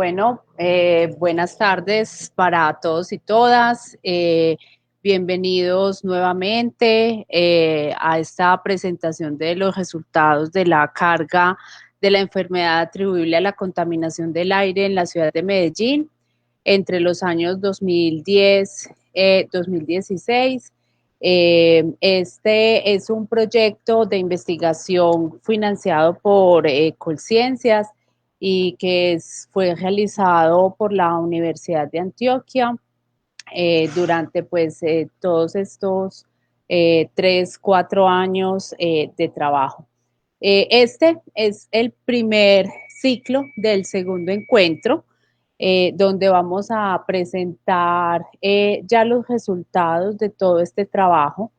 Bueno, buenas tardes para todos y todas. Bienvenidos nuevamente a esta presentación de los resultados de la carga de la enfermedad atribuible a la contaminación del aire en la ciudad de Medellín entre los años 2010 2016. Este es un proyecto de investigación financiado por Colciencias y que fue realizado por la Universidad de Antioquia durante todos estos 3, 4 años de trabajo. Este es el primer ciclo del segundo encuentro, donde vamos a presentar ya los resultados de todo este trabajo.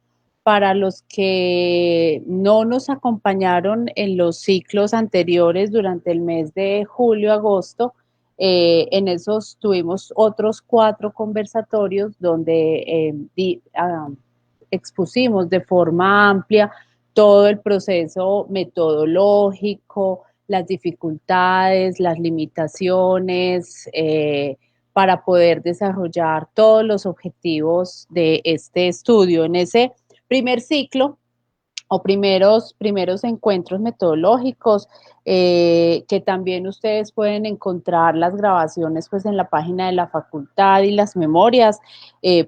Para los que no nos acompañaron en los ciclos anteriores durante el mes de julio-agosto, en esos tuvimos otros 4 conversatorios donde expusimos de forma amplia todo el proceso metodológico, las dificultades, las limitaciones, para poder desarrollar todos los objetivos de este estudio. En ese primer ciclo o primeros encuentros metodológicos, que también ustedes pueden encontrar las grabaciones pues en la página de la facultad y las memorias.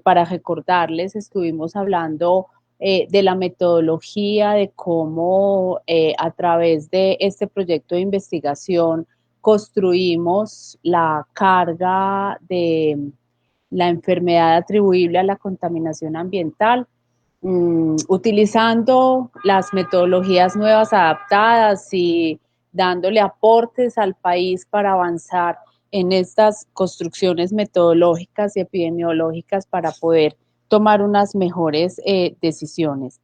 Para recordarles, estuvimos hablando de la metodología, de cómo a través de este proyecto de investigación construimos la carga de la enfermedad atribuible a la contaminación ambiental, utilizando las metodologías nuevas adaptadas y dándole aportes al país para avanzar en estas construcciones metodológicas y epidemiológicas para poder tomar unas mejores decisiones.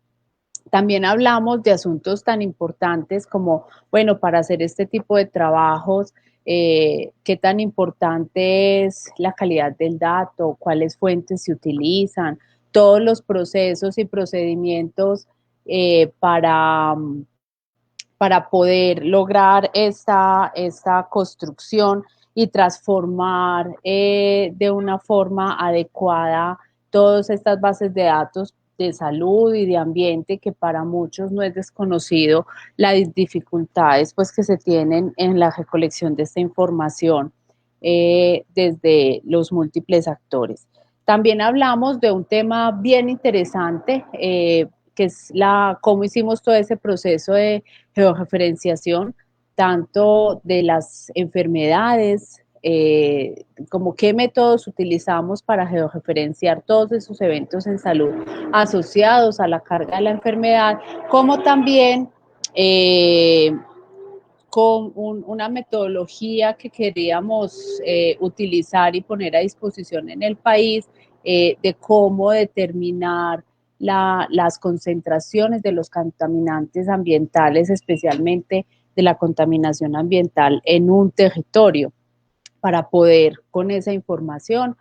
También hablamos de asuntos tan importantes como, bueno, para hacer este tipo de trabajos, qué tan importante es la calidad del dato, cuáles fuentes se utilizan, todos los procesos y procedimientos para poder lograr esta construcción y transformar de una forma adecuada todas estas bases de datos de salud y de ambiente, que para muchos no es desconocido las dificultades pues que se tienen en la recolección de esta información desde los múltiples actores. También hablamos de un tema bien interesante, que es cómo hicimos todo ese proceso de georreferenciación, tanto de las enfermedades, como qué métodos utilizamos para georreferenciar todos esos eventos en salud asociados a la carga de la enfermedad, como también con una metodología que queríamos utilizar y poner a disposición en el país, de cómo determinar las concentraciones de los contaminantes ambientales, especialmente de la contaminación ambiental en un territorio, para poder con esa información,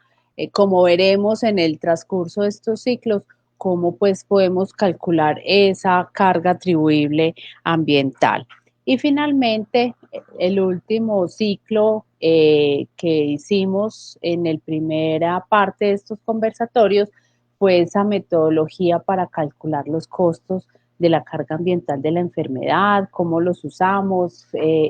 como veremos en el transcurso de estos ciclos, cómo pues podemos calcular esa carga atribuible ambiental. Y finalmente, el último ciclo que hicimos en la primera parte de estos conversatorios fue esa metodología para calcular los costos de la carga ambiental de la enfermedad, cómo los usamos,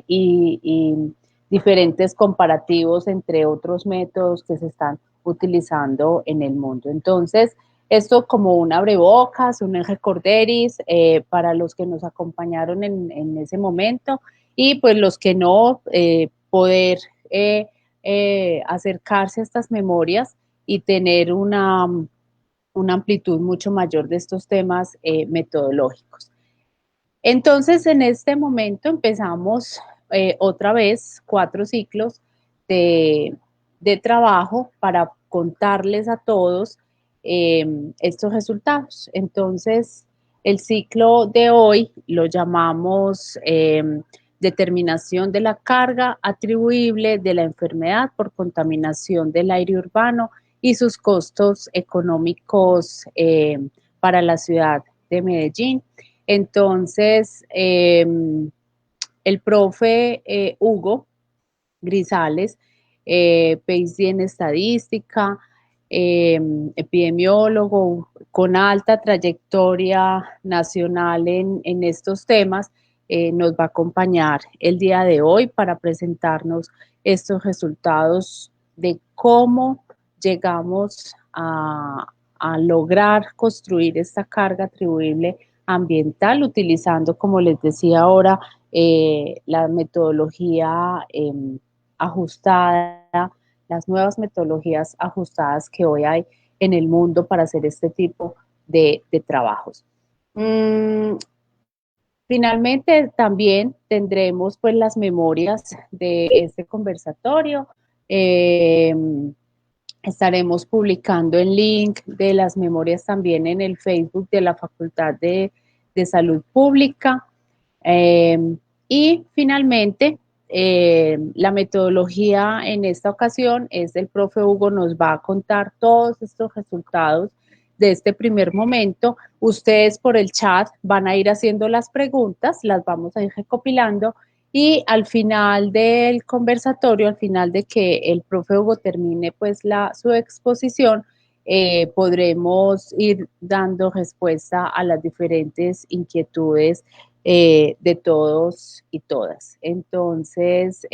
y diferentes comparativos entre otros métodos que se están utilizando en el mundo. Entonces, esto como un abrebocas, un recorderis para los que nos acompañaron en ese momento, y pues los que no, poder acercarse a estas memorias y tener una amplitud mucho mayor de estos temas metodológicos. Entonces, en este momento empezamos otra vez 4 ciclos de, de trabajo para contarles a todos estos resultados. Entonces, el ciclo de hoy lo llamamos determinación de la carga atribuible de la enfermedad por contaminación del aire urbano y sus costos económicos para la ciudad de Medellín. Entonces, el profe Hugo Grisales PhD en estadística, epidemiólogo con alta trayectoria nacional en estos temas, nos va a acompañar el día de hoy para presentarnos estos resultados de cómo llegamos a lograr construir esta carga atribuible ambiental utilizando, como les decía ahora, la metodología ajustada, las nuevas metodologías ajustadas que hoy hay en el mundo para hacer este tipo de trabajos. Finalmente, también tendremos pues las memorias de este conversatorio. Estaremos publicando el link de las memorias también en el Facebook de la Facultad de Salud Pública. Y finalmente, la metodología en esta ocasión es del profe Hugo, nos va a contar todos estos resultados de este primer momento. Ustedes por el chat van a ir haciendo las preguntas, las vamos a ir recopilando y al final del conversatorio, al final de que el profe Hugo termine pues su exposición, podremos ir dando respuesta a las diferentes inquietudes de todos y todas. Entonces,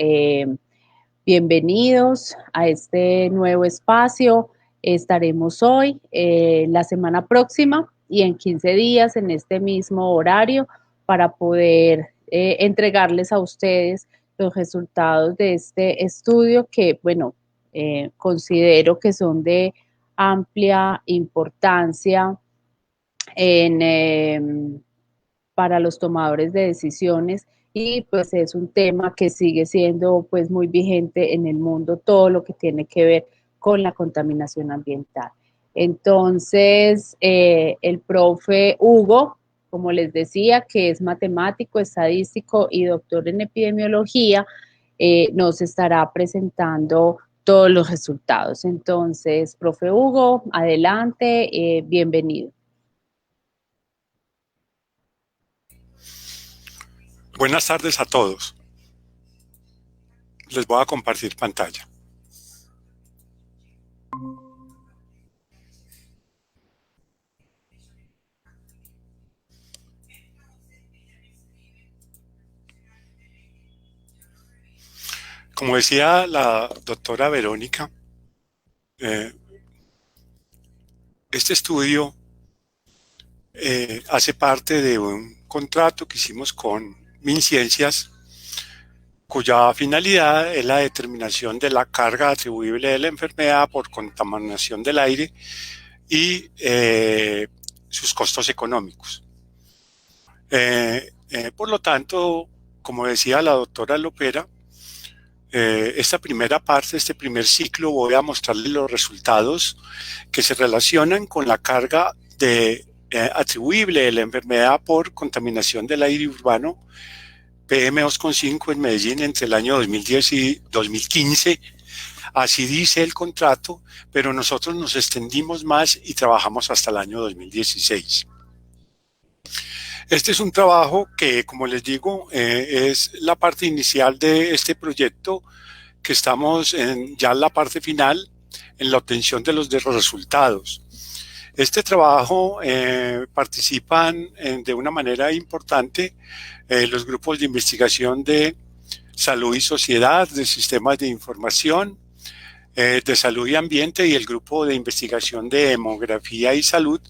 bienvenidos a este nuevo espacio. Estaremos hoy, la semana próxima y en 15 días en este mismo horario para poder entregarles a ustedes los resultados de este estudio que, bueno, considero que son de amplia importancia para los tomadores de decisiones y pues es un tema que sigue siendo pues muy vigente en el mundo, todo lo que tiene que ver con la contaminación ambiental. Entonces, el profe Hugo, como les decía, que es matemático, estadístico y doctor en epidemiología, nos estará presentando todos los resultados. Entonces, profe Hugo, adelante, bienvenido. Buenas tardes a todos. Les voy a compartir pantalla. Como decía la doctora Verónica, este estudio hace parte de un contrato que hicimos con MinCiencias, cuya finalidad es la determinación de la carga atribuible de la enfermedad por contaminación del aire y sus costos económicos. Por lo tanto, como decía la doctora Lopera, esta primera parte, este primer ciclo, voy a mostrarles los resultados que se relacionan con la carga atribuible de la enfermedad por contaminación del aire urbano PM2,5 en Medellín entre el año 2010 y 2015. Así dice el contrato, pero nosotros nos extendimos más y trabajamos hasta el año 2016. Este es un trabajo que, como les digo, es la parte inicial de este proyecto, que estamos ya en la parte final, en la obtención de los resultados. Este trabajo participan de una manera importante los grupos de investigación de salud y sociedad, de sistemas de información, de salud y ambiente y el grupo de investigación de demografía y salud.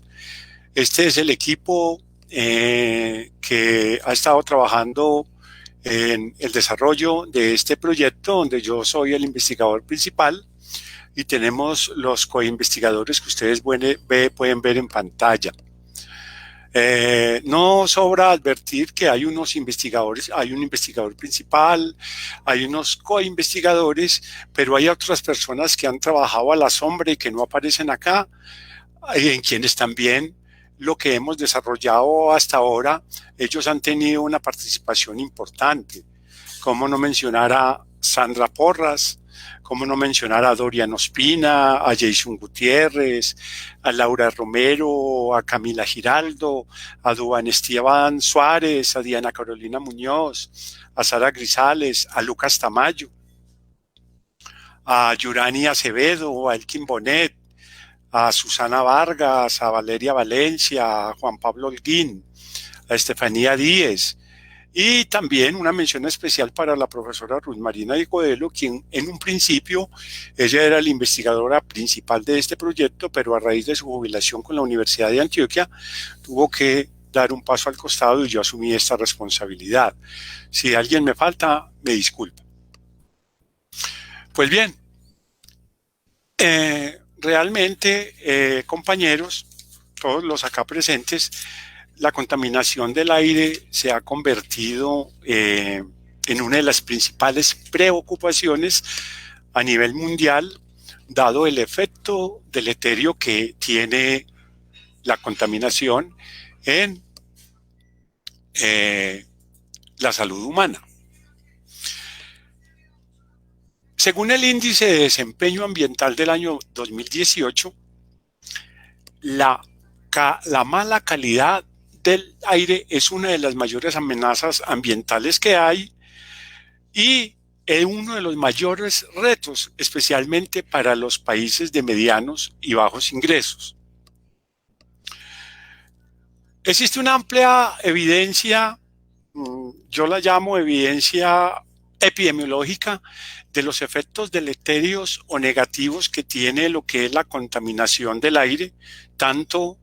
Este es el equipo que ha estado trabajando en el desarrollo de este proyecto, donde yo soy el investigador principal y tenemos los coinvestigadores que ustedes pueden ver en pantalla. No sobra advertir que hay unos investigadores, hay un investigador principal, hay unos coinvestigadores, pero hay otras personas que han trabajado a la sombra y que no aparecen acá, en quienes también lo que hemos desarrollado hasta ahora, ellos han tenido una participación importante. Cómo no mencionar a Sandra Porras, cómo no mencionar a Dorian Ospina, a Jason Gutiérrez, a Laura Romero, a Camila Giraldo, a Duan Esteban Suárez, a Diana Carolina Muñoz, a Sara Grisales, a Lucas Tamayo, a Yurani Acevedo, a Elkin Bonet, a Susana Vargas, a Valeria Valencia, a Juan Pablo Holguín, a Estefanía Díez, y también una mención especial para la profesora Ruth Marina Godelo, quien en un principio, ella era la investigadora principal de este proyecto, pero a raíz de su jubilación con la Universidad de Antioquia, tuvo que dar un paso al costado y yo asumí esta responsabilidad. Si alguien me falta, me disculpa. Pues bien, realmente, compañeros, todos los acá presentes, la contaminación del aire se ha convertido en una de las principales preocupaciones a nivel mundial, dado el efecto deleterio que tiene la contaminación en la salud humana. Según el Índice de Desempeño Ambiental del año 2018, la mala calidad del aire es una de las mayores amenazas ambientales que hay y es uno de los mayores retos, especialmente para los países de medianos y bajos ingresos. Existe una amplia evidencia, yo la llamo evidencia epidemiológica, de los efectos deleterios o negativos que tiene lo que es la contaminación del aire, tanto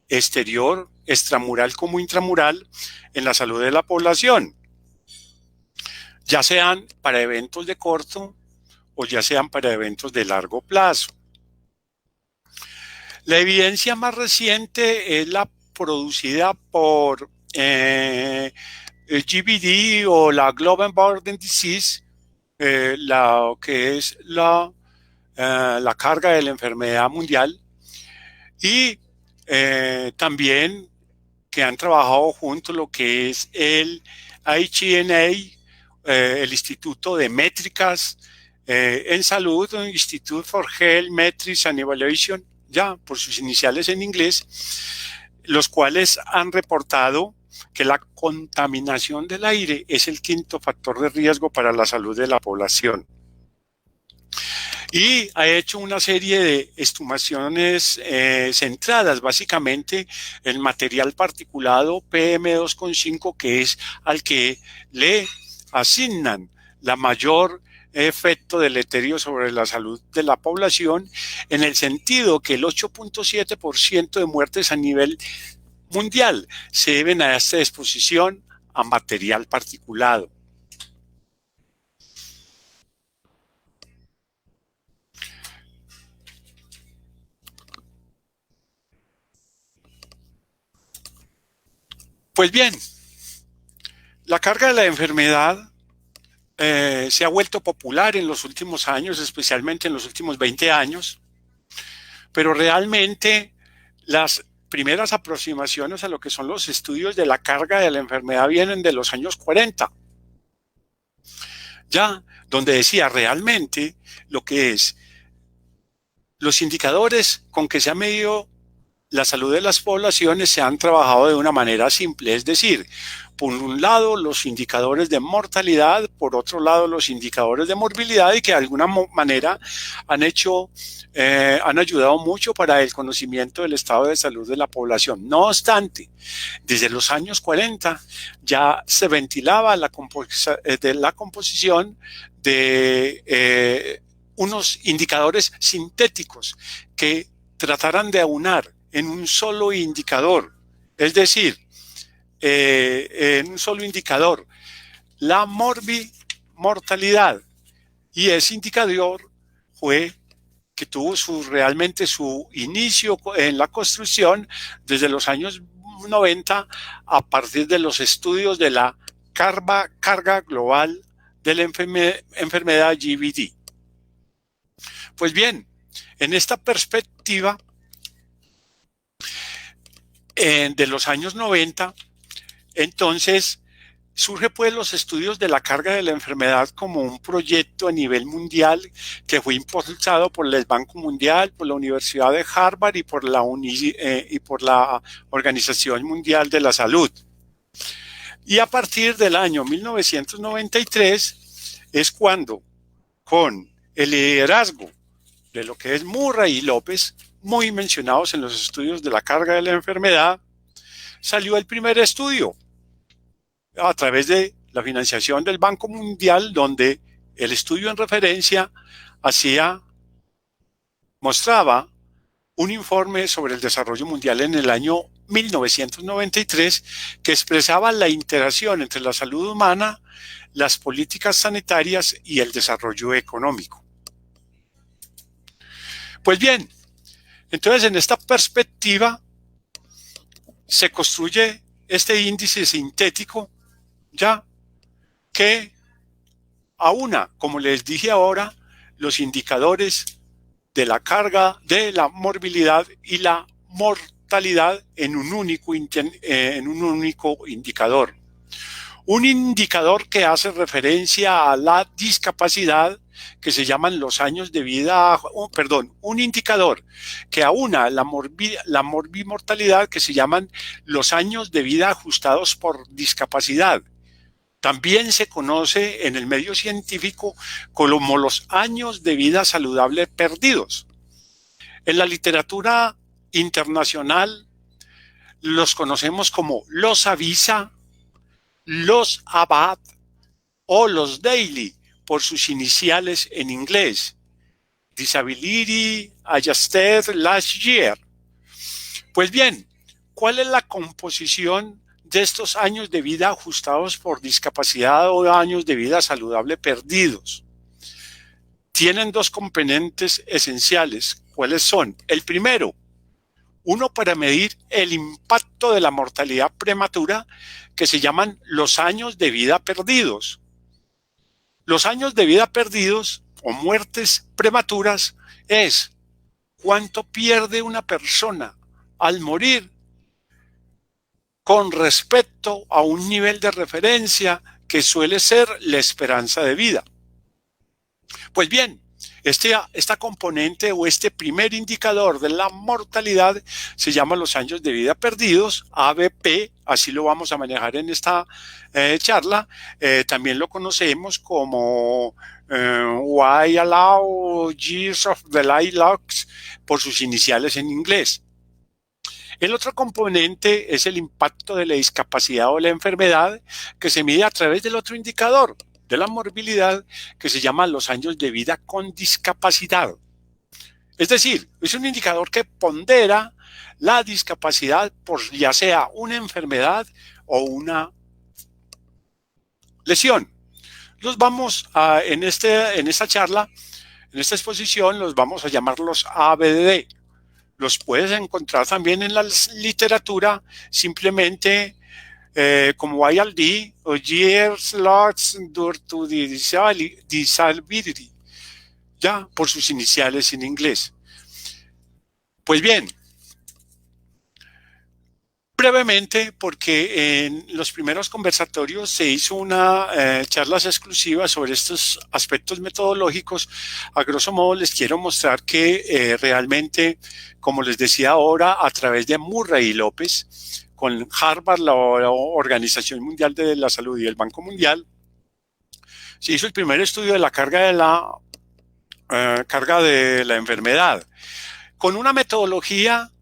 exterior, extramural como intramural, en la salud de la población, ya sean para eventos de corto o ya sean para eventos de largo plazo. La evidencia más reciente es la producida por GBD o la Global Burden Disease, la que es la carga de la enfermedad mundial, y también que han trabajado junto lo que es el IGNA, el Instituto de Métricas en Salud, Institute for Health Metrics and Evaluation, ya por sus iniciales en inglés, los cuales han reportado que la contaminación del aire es el quinto factor de riesgo para la salud de la población. Y ha hecho una serie de estimaciones centradas básicamente en material particulado PM2,5, que es al que le asignan la mayor efecto deleterio sobre la salud de la población, en el sentido que el 8.7% de muertes a nivel mundial se deben a esta exposición a material particulado. Pues bien, la carga de la enfermedad se ha vuelto popular en los últimos años, especialmente en los últimos 20 años, pero realmente las primeras aproximaciones a lo que son los estudios de la carga de la enfermedad vienen de los años 40, ya donde decía realmente lo que es los indicadores con que se ha medido la salud de las poblaciones se han trabajado de una manera simple, es decir, por un lado los indicadores de mortalidad, por otro lado los indicadores de morbilidad, y que de alguna manera han ayudado mucho para el conocimiento del estado de salud de la población. No obstante, desde los años 40 ya se ventilaba la composición de unos indicadores sintéticos que trataran de aunar en un solo indicador, es decir, en un solo indicador, la mortalidad, y ese indicador fue que tuvo realmente su inicio en la construcción desde los años 90 a partir de los estudios de la carga global de la enfermedad GBD. Pues bien, en esta perspectiva de los años 90, entonces surge pues los estudios de la carga de la enfermedad como un proyecto a nivel mundial que fue impulsado por el Banco Mundial, por la Universidad de Harvard y por la Organización Mundial de la Salud. Y a partir del año 1993 es cuando, con el liderazgo de lo que es Murray y López, muy mencionados en los estudios de la carga de la enfermedad, salió el primer estudio a través de la financiación del Banco Mundial, donde el estudio en referencia mostraba un informe sobre el desarrollo mundial en el año 1993 que expresaba la interacción entre la salud humana, las políticas sanitarias y el desarrollo económico. Pues bien, entonces en esta perspectiva se construye este índice sintético ya que aúna, como les dije ahora, los indicadores de la carga, de la morbilidad y la mortalidad en un único indicador. Un indicador que hace referencia a la discapacidad que se llaman los años de vida, un indicador que aúna la morbimortalidad que se llaman los años de vida ajustados por discapacidad. También se conoce en el medio científico como los años de vida saludable perdidos. En la literatura internacional los conocemos como los AVISA, los ABAD o los DAILY por sus iniciales en inglés. Disability Adjusted Last Year. Pues bien, ¿cuál es la composición de estos años de vida ajustados por discapacidad o años de vida saludable perdidos? Tienen dos componentes esenciales. ¿Cuáles son? El primero, uno para medir el impacto de la mortalidad prematura, que se llaman los años de vida perdidos. Los años de vida perdidos o muertes prematuras es cuánto pierde una persona al morir con respecto a un nivel de referencia que suele ser la esperanza de vida. Pues bien, esta componente o este primer indicador de la mortalidad se llama los años de vida perdidos, ABP, así lo vamos a manejar en esta charla. También lo conocemos como YALAO, Years of the Life Logs, por sus iniciales en inglés. El otro componente es el impacto de la discapacidad o la enfermedad, que se mide a través del otro indicador de la morbilidad, que se llama los años de vida con discapacidad. Es decir, es un indicador que pondera la discapacidad por ya sea una enfermedad o una lesión. Los vamos en esta charla, en esta exposición, los vamos a llamar los ABD. Los puedes encontrar también en la literatura, simplemente como ILD o Years Lost Due to Disability, ya por sus iniciales en inglés. Pues bien, brevemente, porque en los primeros conversatorios se hizo una charlas exclusivas sobre estos aspectos metodológicos. A grosso modo les quiero mostrar que realmente, como les decía ahora, a través de Murray y López, con Harvard, la Organización Mundial de la Salud y el Banco Mundial, se hizo el primer estudio de la carga de la enfermedad, con una metodología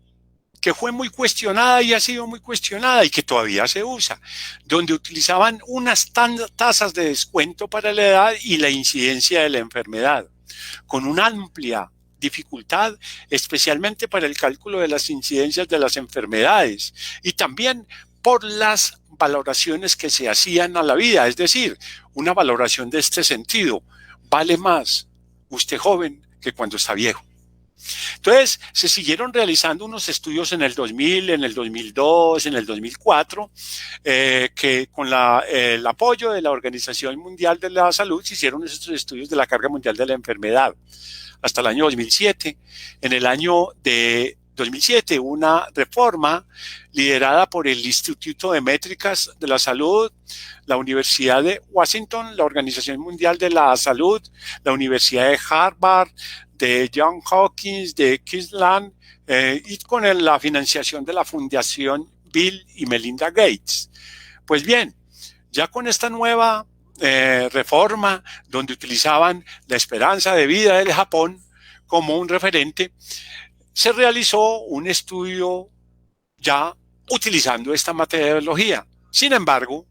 que fue muy cuestionada y ha sido muy cuestionada y que todavía se usa, donde utilizaban unas tasas de descuento para la edad y la incidencia de la enfermedad, con una amplia dificultad, especialmente para el cálculo de las incidencias de las enfermedades y también por las valoraciones que se hacían a la vida, es decir, una valoración de este sentido: vale más usted joven que cuando está viejo. Entonces, se siguieron realizando unos estudios en el 2000, en el 2002, en el 2004, que con el apoyo de la Organización Mundial de la Salud se hicieron estos estudios de la carga mundial de la enfermedad hasta el año 2007. En el año de 2007, una reforma liderada por el Instituto de Métricas de la Salud, la Universidad de Washington, la Organización Mundial de la Salud, la Universidad de Harvard, de Johns Hopkins, de Queensland, y con la financiación de la Fundación Bill y Melinda Gates. Pues bien, ya con esta nueva reforma, donde utilizaban la esperanza de vida del Japón como un referente, se realizó un estudio ya utilizando esta metodología. Sin embargo,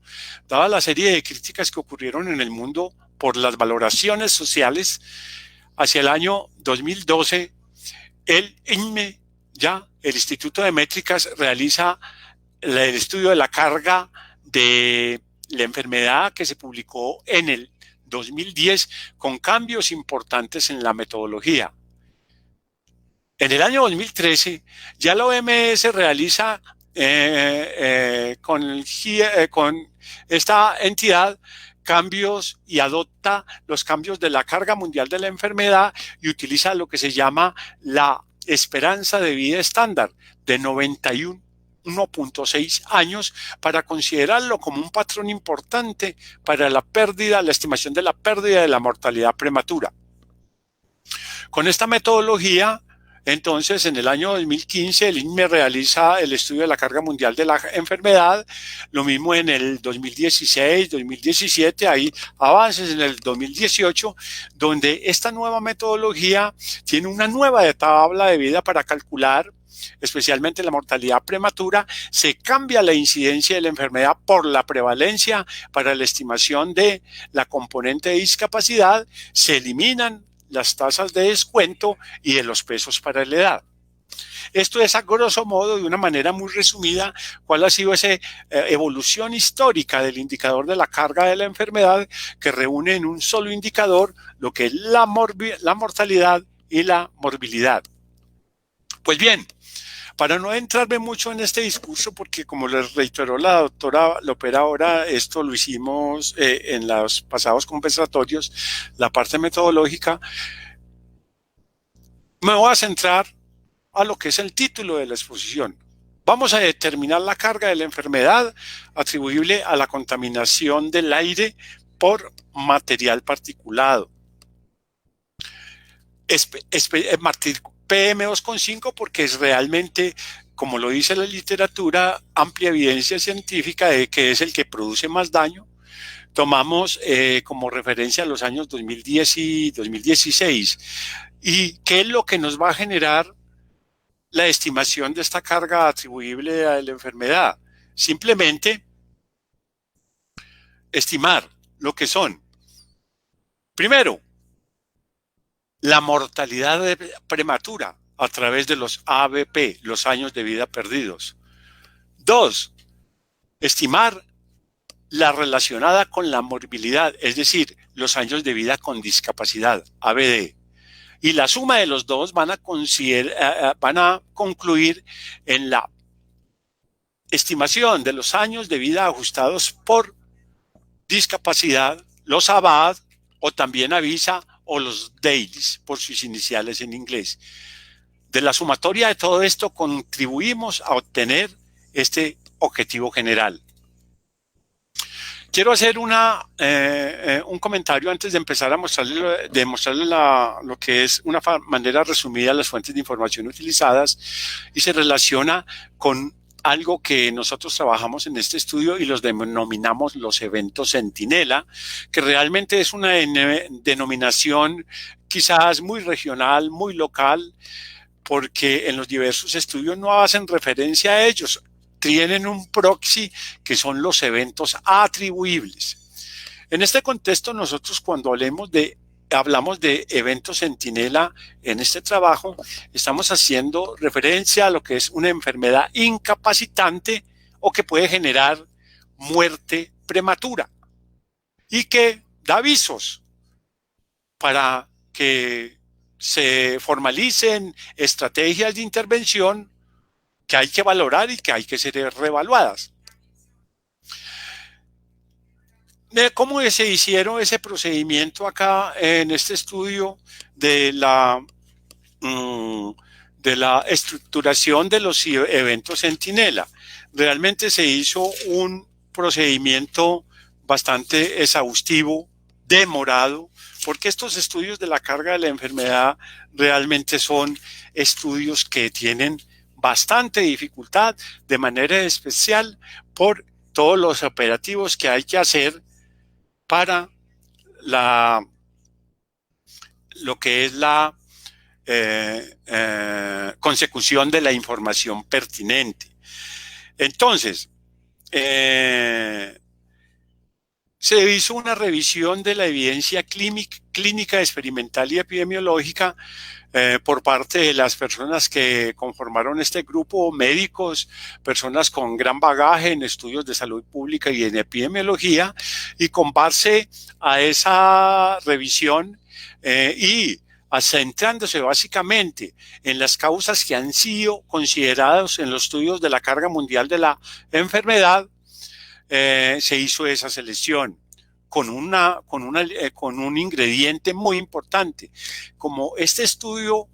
dada la serie de críticas que ocurrieron en el mundo por las valoraciones sociales, hacia el año 2012, el INME, el Instituto de Métricas, realiza el estudio de la carga de la enfermedad que se publicó en el 2010 con cambios importantes en la metodología. En el año 2013 ya la OMS realiza con esta entidad cambios y adopta los cambios de la carga mundial de la enfermedad y utiliza lo que se llama la esperanza de vida estándar de 91.6 años para considerarlo como un patrón importante para la estimación de la pérdida de la mortalidad prematura. Con esta metodología, entonces, en el año 2015, el INME realiza el estudio de la carga mundial de la enfermedad. Lo mismo en el 2016, 2017, hay avances en el 2018, donde esta nueva metodología tiene una nueva tabla de vida para calcular especialmente la mortalidad prematura. Se cambia la incidencia de la enfermedad por la prevalencia para la estimación de la componente de discapacidad. Se eliminan las tasas de descuento y de los pesos para la edad. Esto es a grosso modo, de una manera muy resumida, cuál ha sido esa evolución histórica del indicador de la carga de la enfermedad, que reúne en un solo indicador lo que es la mortalidad y la morbilidad. Pues bien, para no entrarme mucho en este discurso, porque como les reiteró la doctora Lopera ahora, esto lo hicimos en los pasados conversatorios, la parte metodológica, me voy a centrar a lo que es el título de la exposición. Vamos a determinar la carga de la enfermedad atribuible a la contaminación del aire por material particulado. PM2,5 porque es realmente, como lo dice la literatura, amplia evidencia científica de que es el que produce más daño. Tomamos como referencia los años 2010 y 2016. ¿Y qué es lo que nos va a generar la estimación de esta carga atribuible a la enfermedad? Simplemente estimar lo que son, primero, la mortalidad prematura a través de los ABP, los años de vida perdidos. 2. Estimar la relacionada con la morbilidad, es decir, los años de vida con discapacidad, ABD. Y la suma de los dos van a concluir en la estimación de los años de vida ajustados por discapacidad, los ABAD o también AVISA o los DAILYs por sus iniciales en inglés. De la sumatoria de todo esto contribuimos a obtener este objetivo general. Quiero hacer un comentario antes de empezar a mostrarles lo que es una manera resumida de las fuentes de información utilizadas, y se relaciona con algo que nosotros trabajamos en este estudio y los denominamos los eventos centinela, que realmente es una denominación quizás muy regional, muy local, porque en los diversos estudios no hacen referencia a ellos. Tienen un proxy que son los eventos atribuibles. En este contexto, nosotros cuando hablamos de eventos centinela en este trabajo, estamos haciendo referencia a lo que es una enfermedad incapacitante o que puede generar muerte prematura y que da avisos para que se formalicen estrategias de intervención que hay que valorar y que hay que ser reevaluadas. ¿Cómo se hicieron ese procedimiento acá en este estudio de la estructuración de los eventos centinela? Realmente se hizo un procedimiento bastante exhaustivo, demorado, porque estos estudios de la carga de la enfermedad realmente son estudios que tienen bastante dificultad, de manera especial por todos los operativos que hay que hacer para lo que es la consecución de la información pertinente. Entonces, se hizo una revisión de la evidencia clínica, experimental y epidemiológica por parte de las personas que conformaron este grupo, médicos, personas con gran bagaje en estudios de salud pública y en epidemiología, y con base a esa revisión y centrándose básicamente en las causas que han sido consideradas en los estudios de la carga mundial de la enfermedad, se hizo esa selección con un ingrediente muy importante. Como este estudio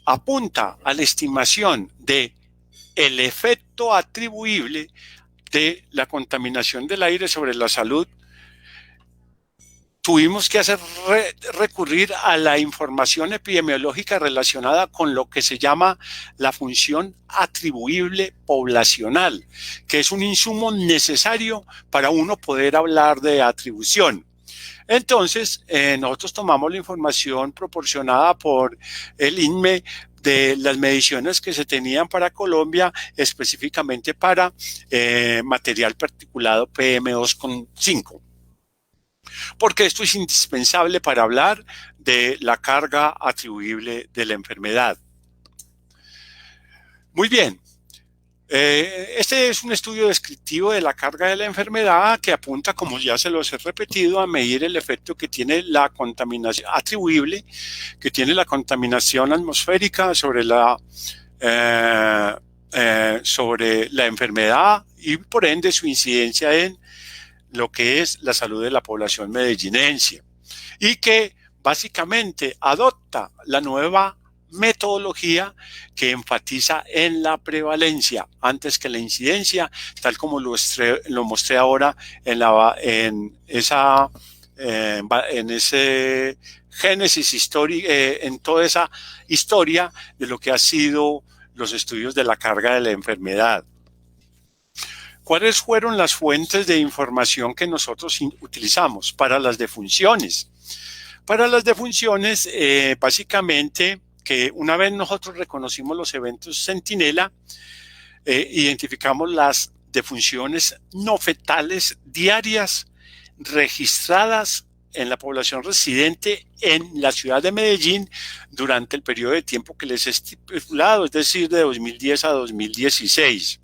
apunta a la estimación de el efecto atribuible de la contaminación del aire sobre la salud, tuvimos que recurrir a la información epidemiológica relacionada con lo que se llama la función atribuible poblacional, que es un insumo necesario para uno poder hablar de atribución. Entonces, nosotros tomamos la información proporcionada por el INME de las mediciones que se tenían para Colombia, específicamente para material particulado PM2,5. Porque esto es indispensable para hablar de la carga atribuible de la enfermedad. Muy bien. Este es un estudio descriptivo de la carga de la enfermedad que apunta, como ya se los he repetido, a medir el efecto que tiene la contaminación atribuible, que tiene la contaminación atmosférica sobre la enfermedad y por ende su incidencia en lo que es la salud de la población medellinense, y que básicamente adopta la nueva metodología que enfatiza en la prevalencia antes que la incidencia, tal como lo mostré ahora en ese génesis histórico, en toda esa historia de lo que ha sido los estudios de la carga de la enfermedad. ¿Cuáles fueron las fuentes de información que nosotros utilizamos para las defunciones? Para las defunciones, básicamente, que una vez nosotros reconocimos los eventos centinela, identificamos las defunciones no fetales diarias registradas en la población residente en la ciudad de Medellín durante el periodo de tiempo que les he estipulado, es decir, de 2010 a 2016.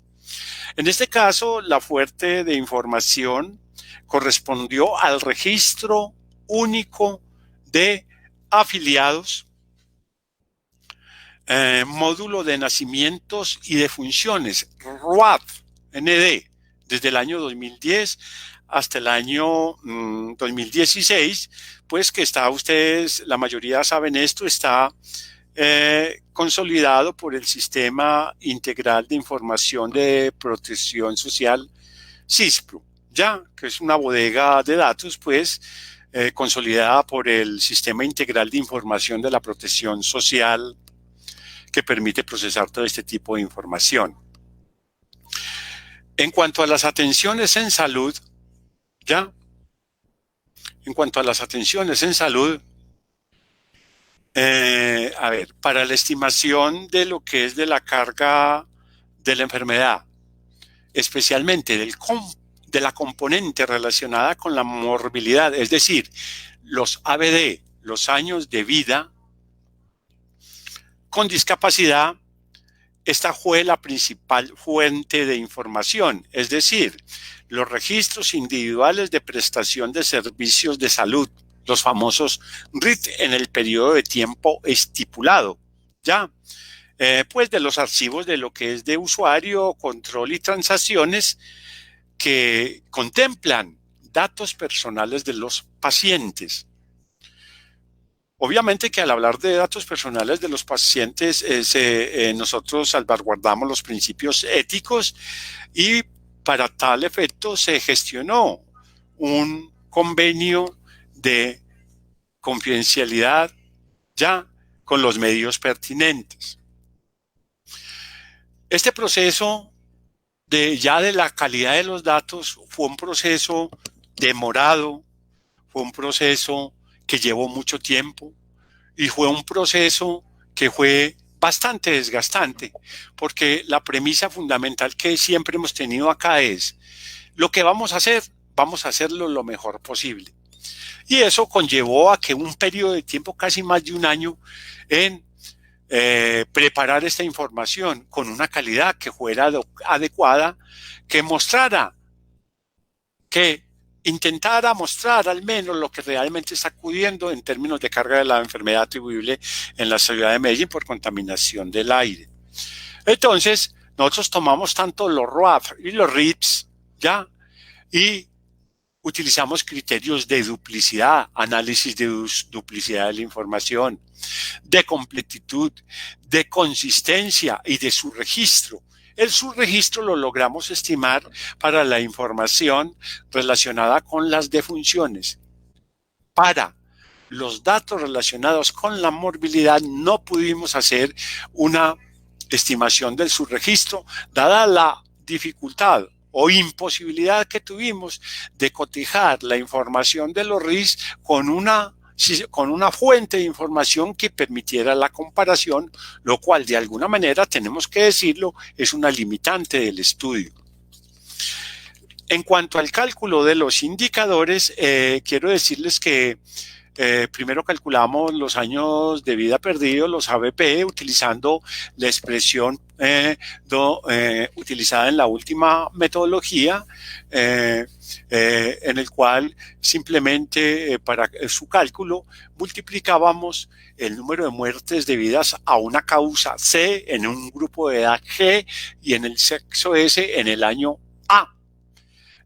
En este caso, la fuente de información correspondió al registro único de afiliados, módulo de nacimientos y defunciones, RUAD-ND, desde el año 2010 hasta el año 2016, pues que está, ustedes, la mayoría saben esto, está consolidado por el Sistema Integral de Información de Protección Social, SISPRO, ya que es una bodega de datos, pues, consolidada por el Sistema Integral de Información de la Protección Social, que permite procesar todo este tipo de información. En cuanto a las atenciones en salud, ya, en cuanto a las atenciones en salud, a ver, para la estimación de lo que es de la carga de la enfermedad, especialmente de la componente relacionada con la morbilidad, es decir, los ABD, los años de vida con discapacidad, esta fue la principal fuente de información, es decir, los registros individuales de prestación de servicios de salud, los famosos RIT en el periodo de tiempo estipulado, ¿ya? Pues de los archivos de lo que es de usuario, control y transacciones que contemplan datos personales de los pacientes. Obviamente que al hablar de datos personales de los pacientes, nosotros salvaguardamos los principios éticos y para tal efecto se gestionó un convenio de confidencialidad ya con los medios pertinentes. Este proceso de la calidad de los datos fue un proceso demorado, fue un proceso que llevó mucho tiempo y fue un proceso que fue bastante desgastante, porque la premisa fundamental que siempre hemos tenido acá es: lo que vamos a hacer, vamos a hacerlo lo mejor posible. Y eso conllevó a que un periodo de tiempo, casi más de un año, en preparar esta información con una calidad que fuera adecuada, que mostrara, que intentara mostrar al menos lo que realmente está acudiendo en términos de carga de la enfermedad atribuible en la ciudad de Medellín por contaminación del aire. Entonces, nosotros tomamos tanto los ROAF y los RIPS, ¿ya? Y utilizamos criterios de duplicidad, análisis de duplicidad de la información, de completitud, de consistencia y de subregistro. El subregistro lo logramos estimar para la información relacionada con las defunciones. Para los datos relacionados con la morbilidad no pudimos hacer una estimación del subregistro, dada la dificultad o imposibilidad que tuvimos de cotejar la información de los RIS con una fuente de información que permitiera la comparación, lo cual de alguna manera, tenemos que decirlo, es una limitante del estudio. En cuanto al cálculo de los indicadores, quiero decirles que primero calculamos los años de vida perdidos, los ABP, utilizando la expresión utilizada en la última metodología, en el cual simplemente para su cálculo multiplicábamos el número de muertes debidas a una causa C en un grupo de edad G y en el sexo S en el año A.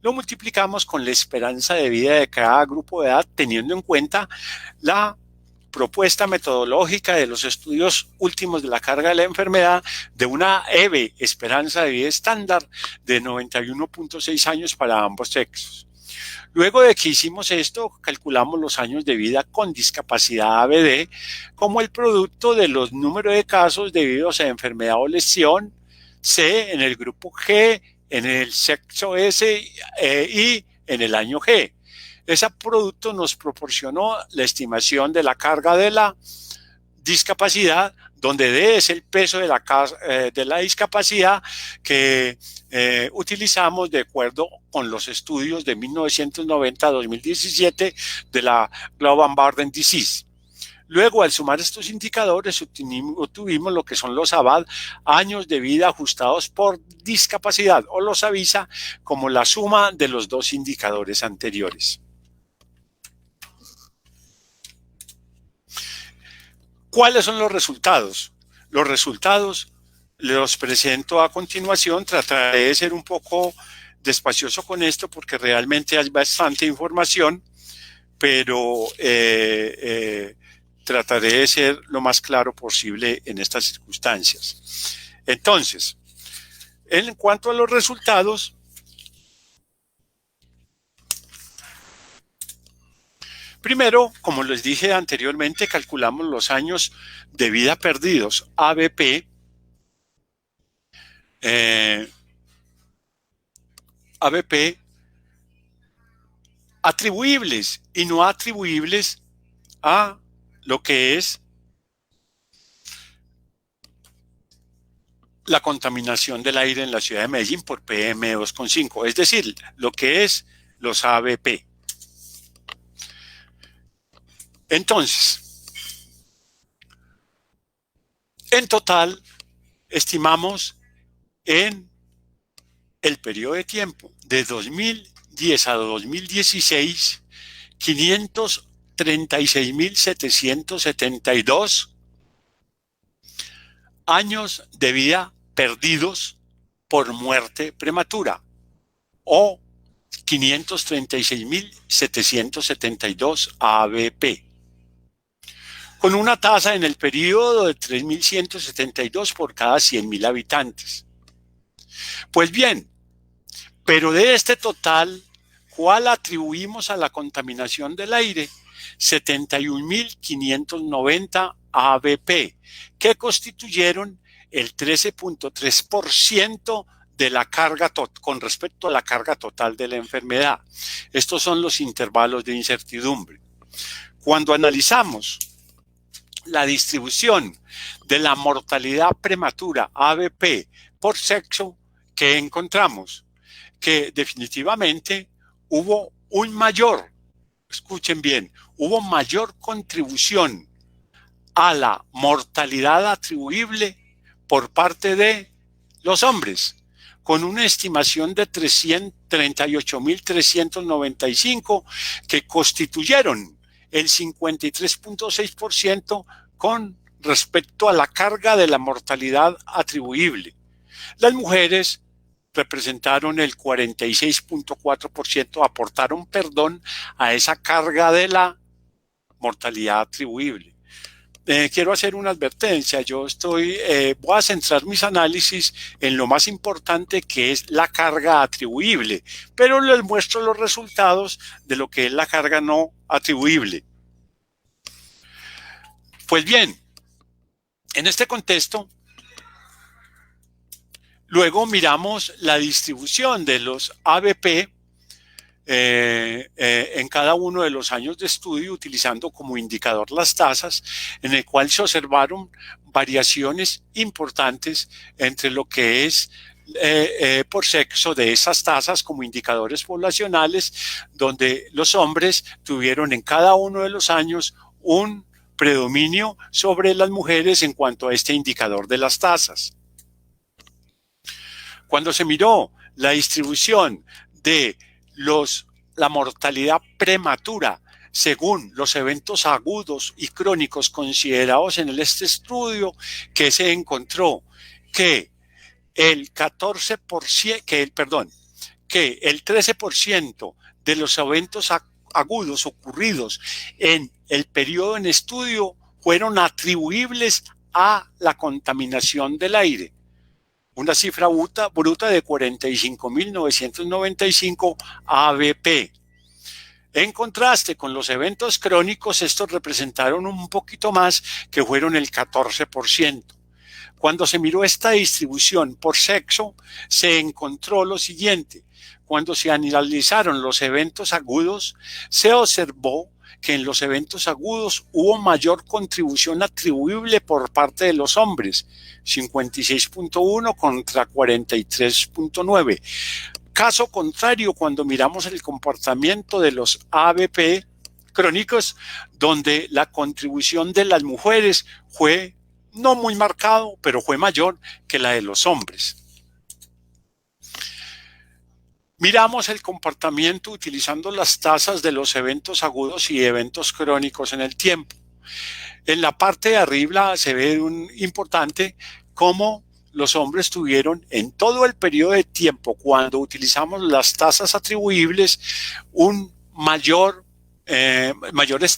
Lo multiplicamos con la esperanza de vida de cada grupo de edad, teniendo en cuenta la propuesta metodológica de los estudios últimos de la carga de la enfermedad de una EVE, esperanza de vida estándar, de 91.6 años para ambos sexos. Luego de que hicimos esto, calculamos los años de vida con discapacidad ABD como el producto de los números de casos debidos a enfermedad o lesión C en el grupo G, en el sexo S y en el año G. Ese producto nos proporcionó la estimación de la carga de la discapacidad, donde D es el peso de la discapacidad que utilizamos de acuerdo con los estudios de 1990 a 2017 de la Global Burden Disease. Luego, al sumar estos indicadores, obtuvimos lo que son los ABAD, años de vida ajustados por discapacidad, o los AVISA, como la suma de los dos indicadores anteriores. ¿Cuáles son los resultados? Los resultados los presento a continuación. Trataré de ser un poco despacioso con esto porque realmente hay bastante información, pero trataré de ser lo más claro posible en estas circunstancias. Entonces, en cuanto a los resultados, primero, como les dije anteriormente, calculamos los años de vida perdidos, ABP, atribuibles y no atribuibles a lo que es la contaminación del aire en la ciudad de Medellín por PM2,5, es decir, lo que es los ABP. Entonces, en total, estimamos en el periodo de tiempo de 2010 a 2016, 536.772 años de vida perdidos por muerte prematura, o 536.772 ABP, con una tasa en el periodo de 3.172 por cada 100.000 habitantes. Pues bien, pero de este total, ¿cuál atribuimos a la contaminación del aire? 71.590 ABP, que constituyeron el 13.3% de la carga con respecto a la carga total de la enfermedad. Estos son los intervalos de incertidumbre. Cuando analizamos la distribución de la mortalidad prematura ABP por sexo, ¿qué encontramos? Que definitivamente hubo escuchen bien, hubo mayor contribución a la mortalidad atribuible por parte de los hombres, con una estimación de 38.395 que constituyeron el 53.6% con respecto a la carga de la mortalidad atribuible. Las mujeres representaron el 46.4%, aportaron perdón a esa carga de la mortalidad atribuible. Quiero hacer una advertencia. Voy a centrar mis análisis en lo más importante, que es la carga atribuible, pero les muestro los resultados de lo que es la carga no atribuible. Pues bien, en este contexto, luego miramos la distribución de los ABP en cada uno de los años de estudio, utilizando como indicador las tasas, en el cual se observaron variaciones importantes entre lo que es por sexo de esas tasas como indicadores poblacionales, donde los hombres tuvieron en cada uno de los años un predominio sobre las mujeres en cuanto a este indicador de las tasas. Cuando se miró la distribución de la mortalidad prematura según los eventos agudos y crónicos considerados en este estudio, que se encontró que el 13% de los eventos agudos ocurridos en el periodo en estudio fueron atribuibles a la contaminación del aire. Una cifra bruta de 45.995 ABP. En contraste con los eventos crónicos, estos representaron un poquito más, que fueron el 14%. Cuando se miró esta distribución por sexo, se encontró lo siguiente. Cuando se analizaron los eventos agudos, se observó que en los eventos agudos hubo mayor contribución atribuible por parte de los hombres, 56.1 contra 43.9. Caso contrario, cuando miramos el comportamiento de los ABP crónicos, donde la contribución de las mujeres fue no muy marcado, pero fue mayor que la de los hombres. Miramos el comportamiento utilizando las tasas de los eventos agudos y eventos crónicos en el tiempo. En la parte de arriba se ve importante cómo los hombres tuvieron en todo el periodo de tiempo, cuando utilizamos las tasas atribuibles, mayores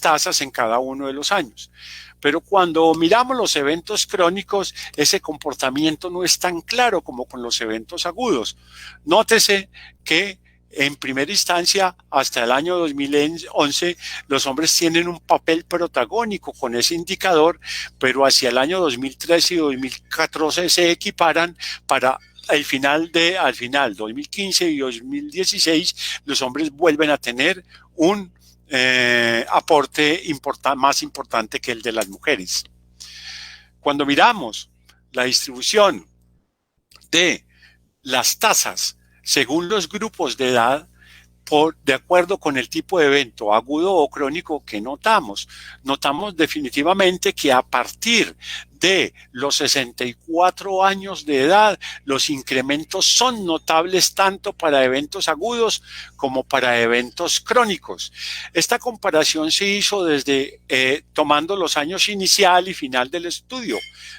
tasas en cada uno de los años. Pero cuando miramos los eventos crónicos, ese comportamiento no es tan claro como con los eventos agudos. Nótese que en primera instancia, hasta el año 2011, los hombres tienen un papel protagónico con ese indicador, pero hacia el año 2013 y 2014 se equiparan para al final 2015 y 2016, los hombres vuelven a tener un aporte más importante que el de las mujeres. Cuando miramos la distribución de las tasas según los grupos de edad, de acuerdo con el tipo de evento agudo o crónico que notamos definitivamente que a partir de los 64 años de edad, los incrementos son notables tanto para eventos agudos como para eventos crónicos. Esta comparación se hizo desde tomando los años inicial y final del estudio,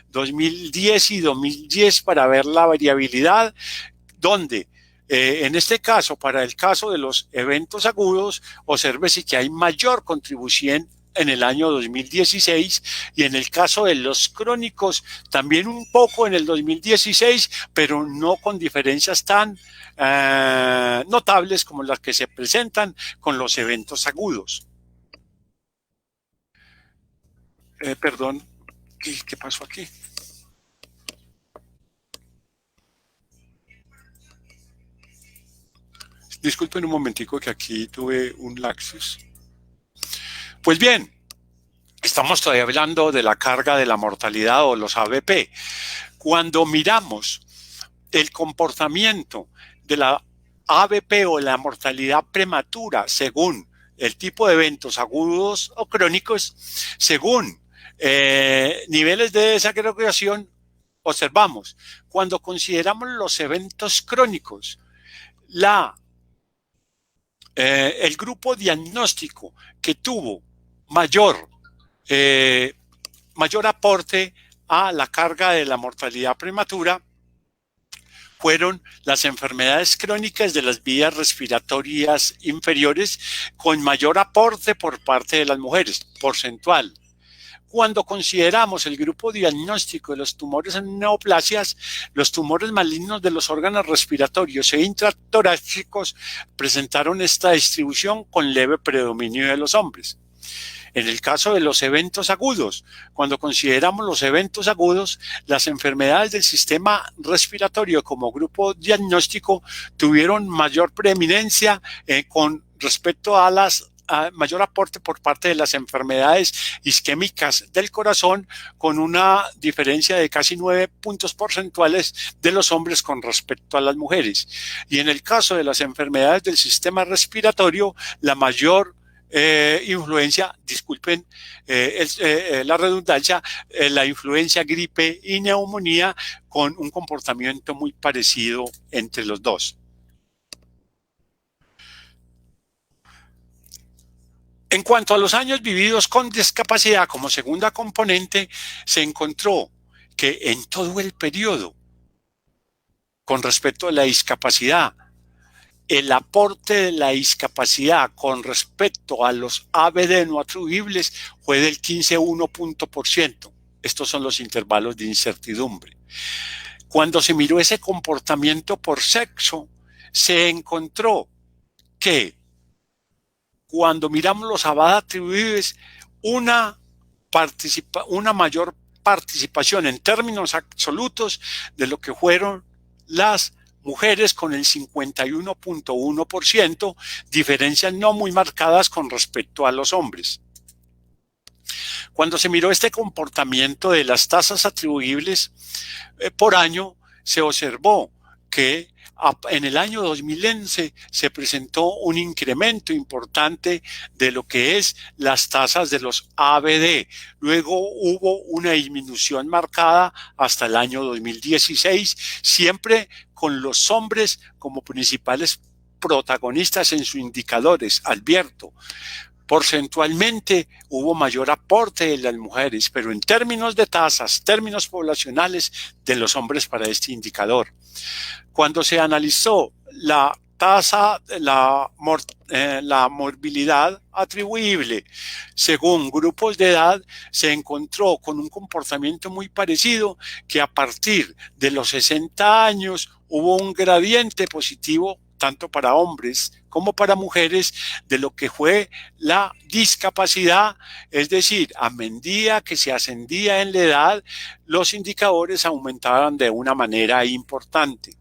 2010 y 2010, para ver la variabilidad, donde en este caso, para el caso de los eventos agudos, obsérvese que hay mayor contribución en el año 2016, y en el caso de los crónicos también un poco en el 2016, pero no con diferencias tan notables como las que se presentan con los eventos agudos. Perdón, ¿qué pasó aquí? Disculpen un momentico que aquí tuve un lapsus. Pues bien, estamos todavía hablando de la carga de la mortalidad o los ABP. Cuando miramos el comportamiento de la ABP o la mortalidad prematura según el tipo de eventos agudos o crónicos, según niveles de desagregación, observamos, cuando consideramos los eventos crónicos, el grupo diagnóstico que tuvo mayor aporte a la carga de la mortalidad prematura fueron las enfermedades crónicas de las vías respiratorias inferiores con mayor aporte por parte de las mujeres, porcentual. Cuando consideramos el grupo diagnóstico de los tumores en neoplasias, los tumores malignos de los órganos respiratorios e intratorácicos presentaron esta distribución con leve predominio de los hombres. En el caso de los eventos agudos, cuando consideramos los eventos agudos, las enfermedades del sistema respiratorio como grupo diagnóstico tuvieron mayor preeminencia con respecto a mayor aporte por parte de las enfermedades isquémicas del corazón, con una diferencia de casi 9 puntos porcentuales de los hombres con respecto a las mujeres. Y en el caso de las enfermedades del sistema respiratorio, la mayor influencia, disculpen la redundancia, la influencia gripe y neumonía, con un comportamiento muy parecido entre los dos. En cuanto a los años vividos con discapacidad como segunda componente, se encontró que en todo el periodo, con respecto a la discapacidad, el aporte de la discapacidad con respecto a los ABD no atribuibles fue del 15,1%. Estos son los intervalos de incertidumbre. Cuando se miró ese comportamiento por sexo, se encontró que cuando miramos los ABD atribuibles, una mayor participación en términos absolutos de lo que fueron las mujeres, con el 51,1%, diferencias no muy marcadas con respecto a los hombres. Cuando se miró este comportamiento de las tasas atribuibles por año, se observó que en el año 2011 se presentó un incremento importante de lo que es las tasas de los ABD. Luego hubo una disminución marcada hasta el año 2016, siempre con los hombres como principales protagonistas en sus indicadores. Advierto, porcentualmente hubo mayor aporte de las mujeres, pero en términos de tasas, términos poblacionales, de los hombres para este indicador. Cuando se analizó la tasa, la morbilidad atribuible según grupos de edad, se encontró con un comportamiento muy parecido, que a partir de los 60 años hubo un gradiente positivo tanto para hombres como para mujeres de lo que fue la discapacidad, es decir, a medida que se ascendía en la edad, los indicadores aumentaban de una manera importante.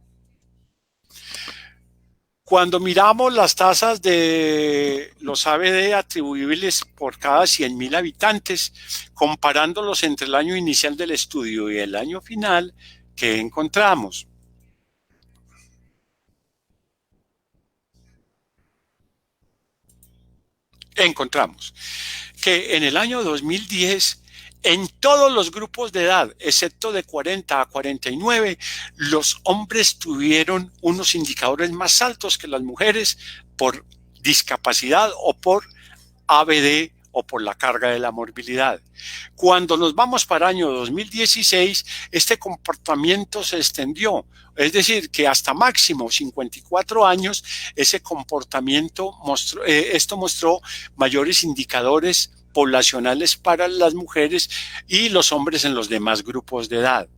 Cuando miramos las tasas de los ABD atribuibles por cada 100.000 habitantes, comparándolos entre el año inicial del estudio y el año final, ¿qué encontramos? Encontramos que en el año 2010, en todos los grupos de edad, excepto de 40 a 49, los hombres tuvieron unos indicadores más altos que las mujeres por discapacidad o por ABD o por la carga de la morbilidad. Cuando nos vamos para el año 2016, este comportamiento se extendió, es decir, que hasta máximo 54 años, ese comportamiento mostró mayores indicadores poblacionales para las mujeres y los hombres en los demás grupos de edad.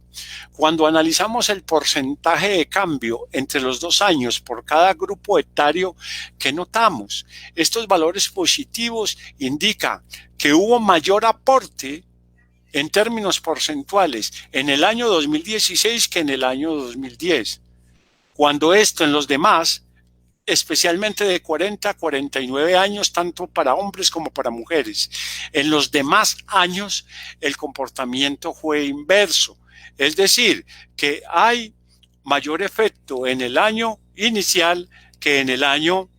Cuando analizamos el porcentaje de cambio entre los 2 años por cada grupo etario, ¿qué notamos? Estos valores positivos indican que hubo mayor aporte en términos porcentuales en el año 2016 que en el año 2010. Cuando esto en los demás especialmente de 40 a 49 años, tanto para hombres como para mujeres. En los demás años, el comportamiento fue inverso. Es decir, que hay mayor efecto en el año inicial que en el año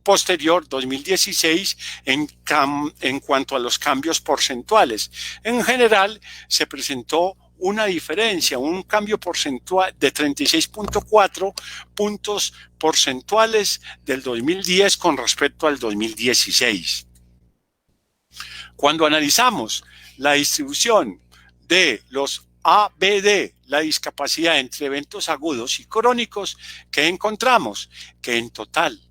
posterior, 2016, en cuanto a los cambios porcentuales. En general, se presentó una diferencia, un cambio porcentual de 36.4 puntos porcentuales del 2010 con respecto al 2016. Cuando analizamos la distribución de los ABD, la discapacidad entre eventos agudos y crónicos, ¿qué encontramos? Que en total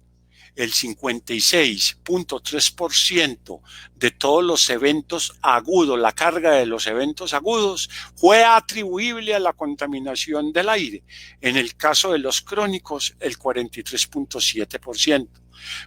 el 56.3% de todos los eventos agudos, la carga de los eventos agudos, fue atribuible a la contaminación del aire. En el caso de los crónicos, el 43.7%.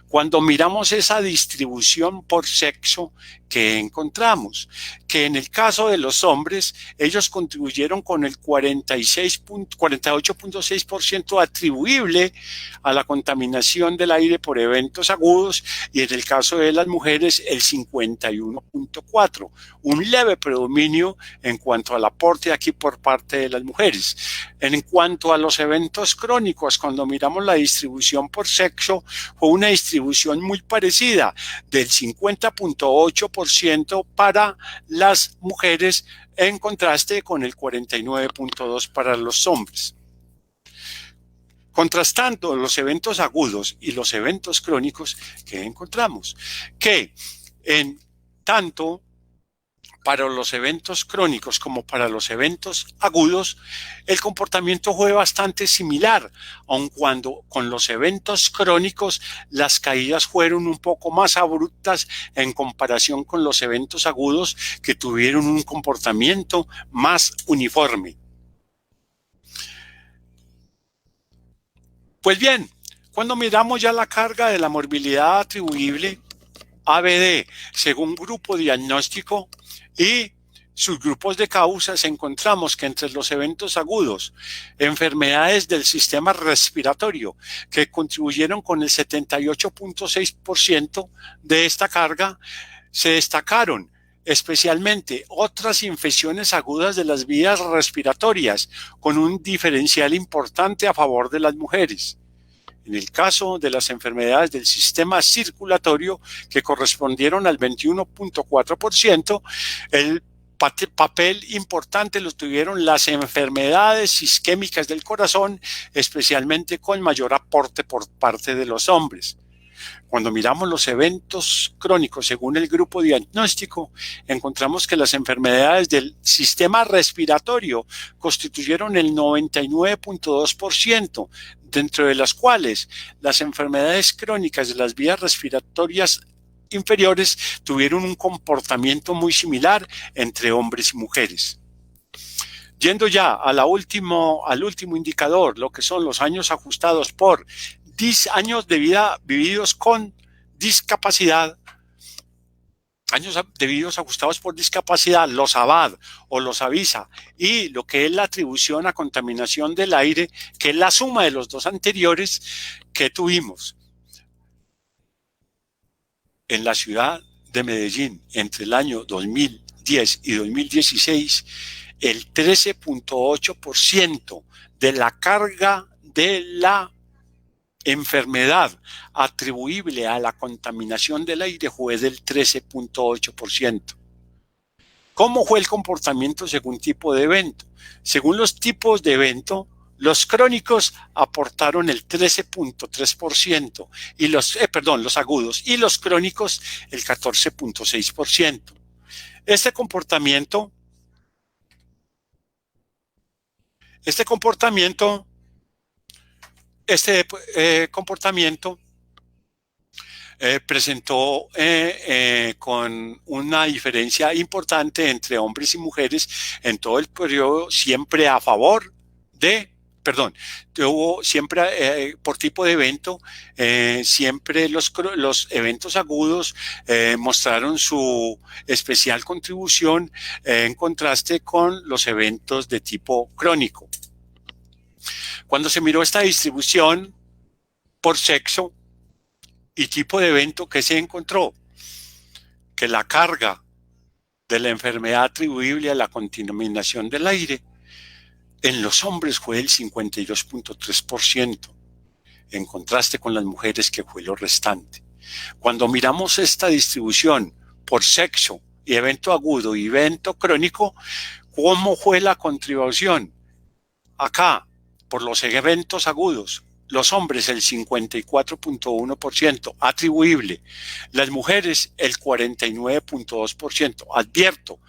Cuando miramos esa distribución por sexo, ¿qué encontramos? Que en el caso de los hombres, ellos contribuyeron con el 48.6% atribuible a la contaminación del aire por eventos agudos, y en el caso de las mujeres, el 51.4%. Un leve predominio en cuanto al aporte aquí por parte de las mujeres. En cuanto a los eventos crónicos, cuando miramos la distribución por sexo, fue una distribución muy parecida, del 50.8% para las mujeres, en contraste con el 49.2% para los hombres. Contrastando los eventos agudos y los eventos crónicos, ¿qué encontramos? Que en tanto para los eventos crónicos como para los eventos agudos, el comportamiento fue bastante similar, aun cuando con los eventos crónicos las caídas fueron un poco más abruptas en comparación con los eventos agudos, que tuvieron un comportamiento más uniforme. Pues bien, cuando miramos ya la carga de la morbilidad atribuible ABD según grupo diagnóstico y sus grupos de causas, encontramos que entre los eventos agudos, enfermedades del sistema respiratorio, que contribuyeron con el 78.6% de esta carga, se destacaron especialmente otras infecciones agudas de las vías respiratorias, con un diferencial importante a favor de las mujeres. En el caso de las enfermedades del sistema circulatorio, que correspondieron al 21.4%, el papel importante lo tuvieron las enfermedades isquémicas del corazón, especialmente con mayor aporte por parte de los hombres. Cuando miramos los eventos crónicos según el grupo diagnóstico, encontramos que las enfermedades del sistema respiratorio constituyeron el 99.2%, dentro de las cuales las enfermedades crónicas de las vías respiratorias inferiores tuvieron un comportamiento muy similar entre hombres y mujeres. Yendo ya al último indicador, lo que son los años ajustados por años de vida vividos con discapacidad, años de vividos ajustados por discapacidad, los ABAD o los AVISA, y lo que es la atribución a contaminación del aire, que es la suma de los dos anteriores que tuvimos. En la ciudad de Medellín, entre el año 2010 y 2016, el 13.8% de la carga de la enfermedad atribuible a la contaminación del aire fue del 13.8%. ¿Cómo fue el comportamiento según tipo de evento? Según los tipos de evento, los crónicos aportaron el 13.3% y los agudos, y los crónicos el 14.6%. Este comportamiento presentó con una diferencia importante entre hombres y mujeres en todo el periodo, siempre a favor de, tuvo siempre por tipo de evento, siempre los eventos agudos mostraron su especial contribución en contraste con los eventos de tipo crónico. Cuando se miró esta distribución, por sexo y tipo de evento que se encontró, que la carga de la enfermedad atribuible a la contaminación del aire en los hombres fue del 52.3%, en contraste con las mujeres que fue lo restante. Cuando miramos esta distribución por sexo y evento agudo y evento crónico, ¿cómo fue la contribución? Acá, por los eventos agudos, los hombres el 54.1% atribuible, las mujeres el 49.2%. Advierto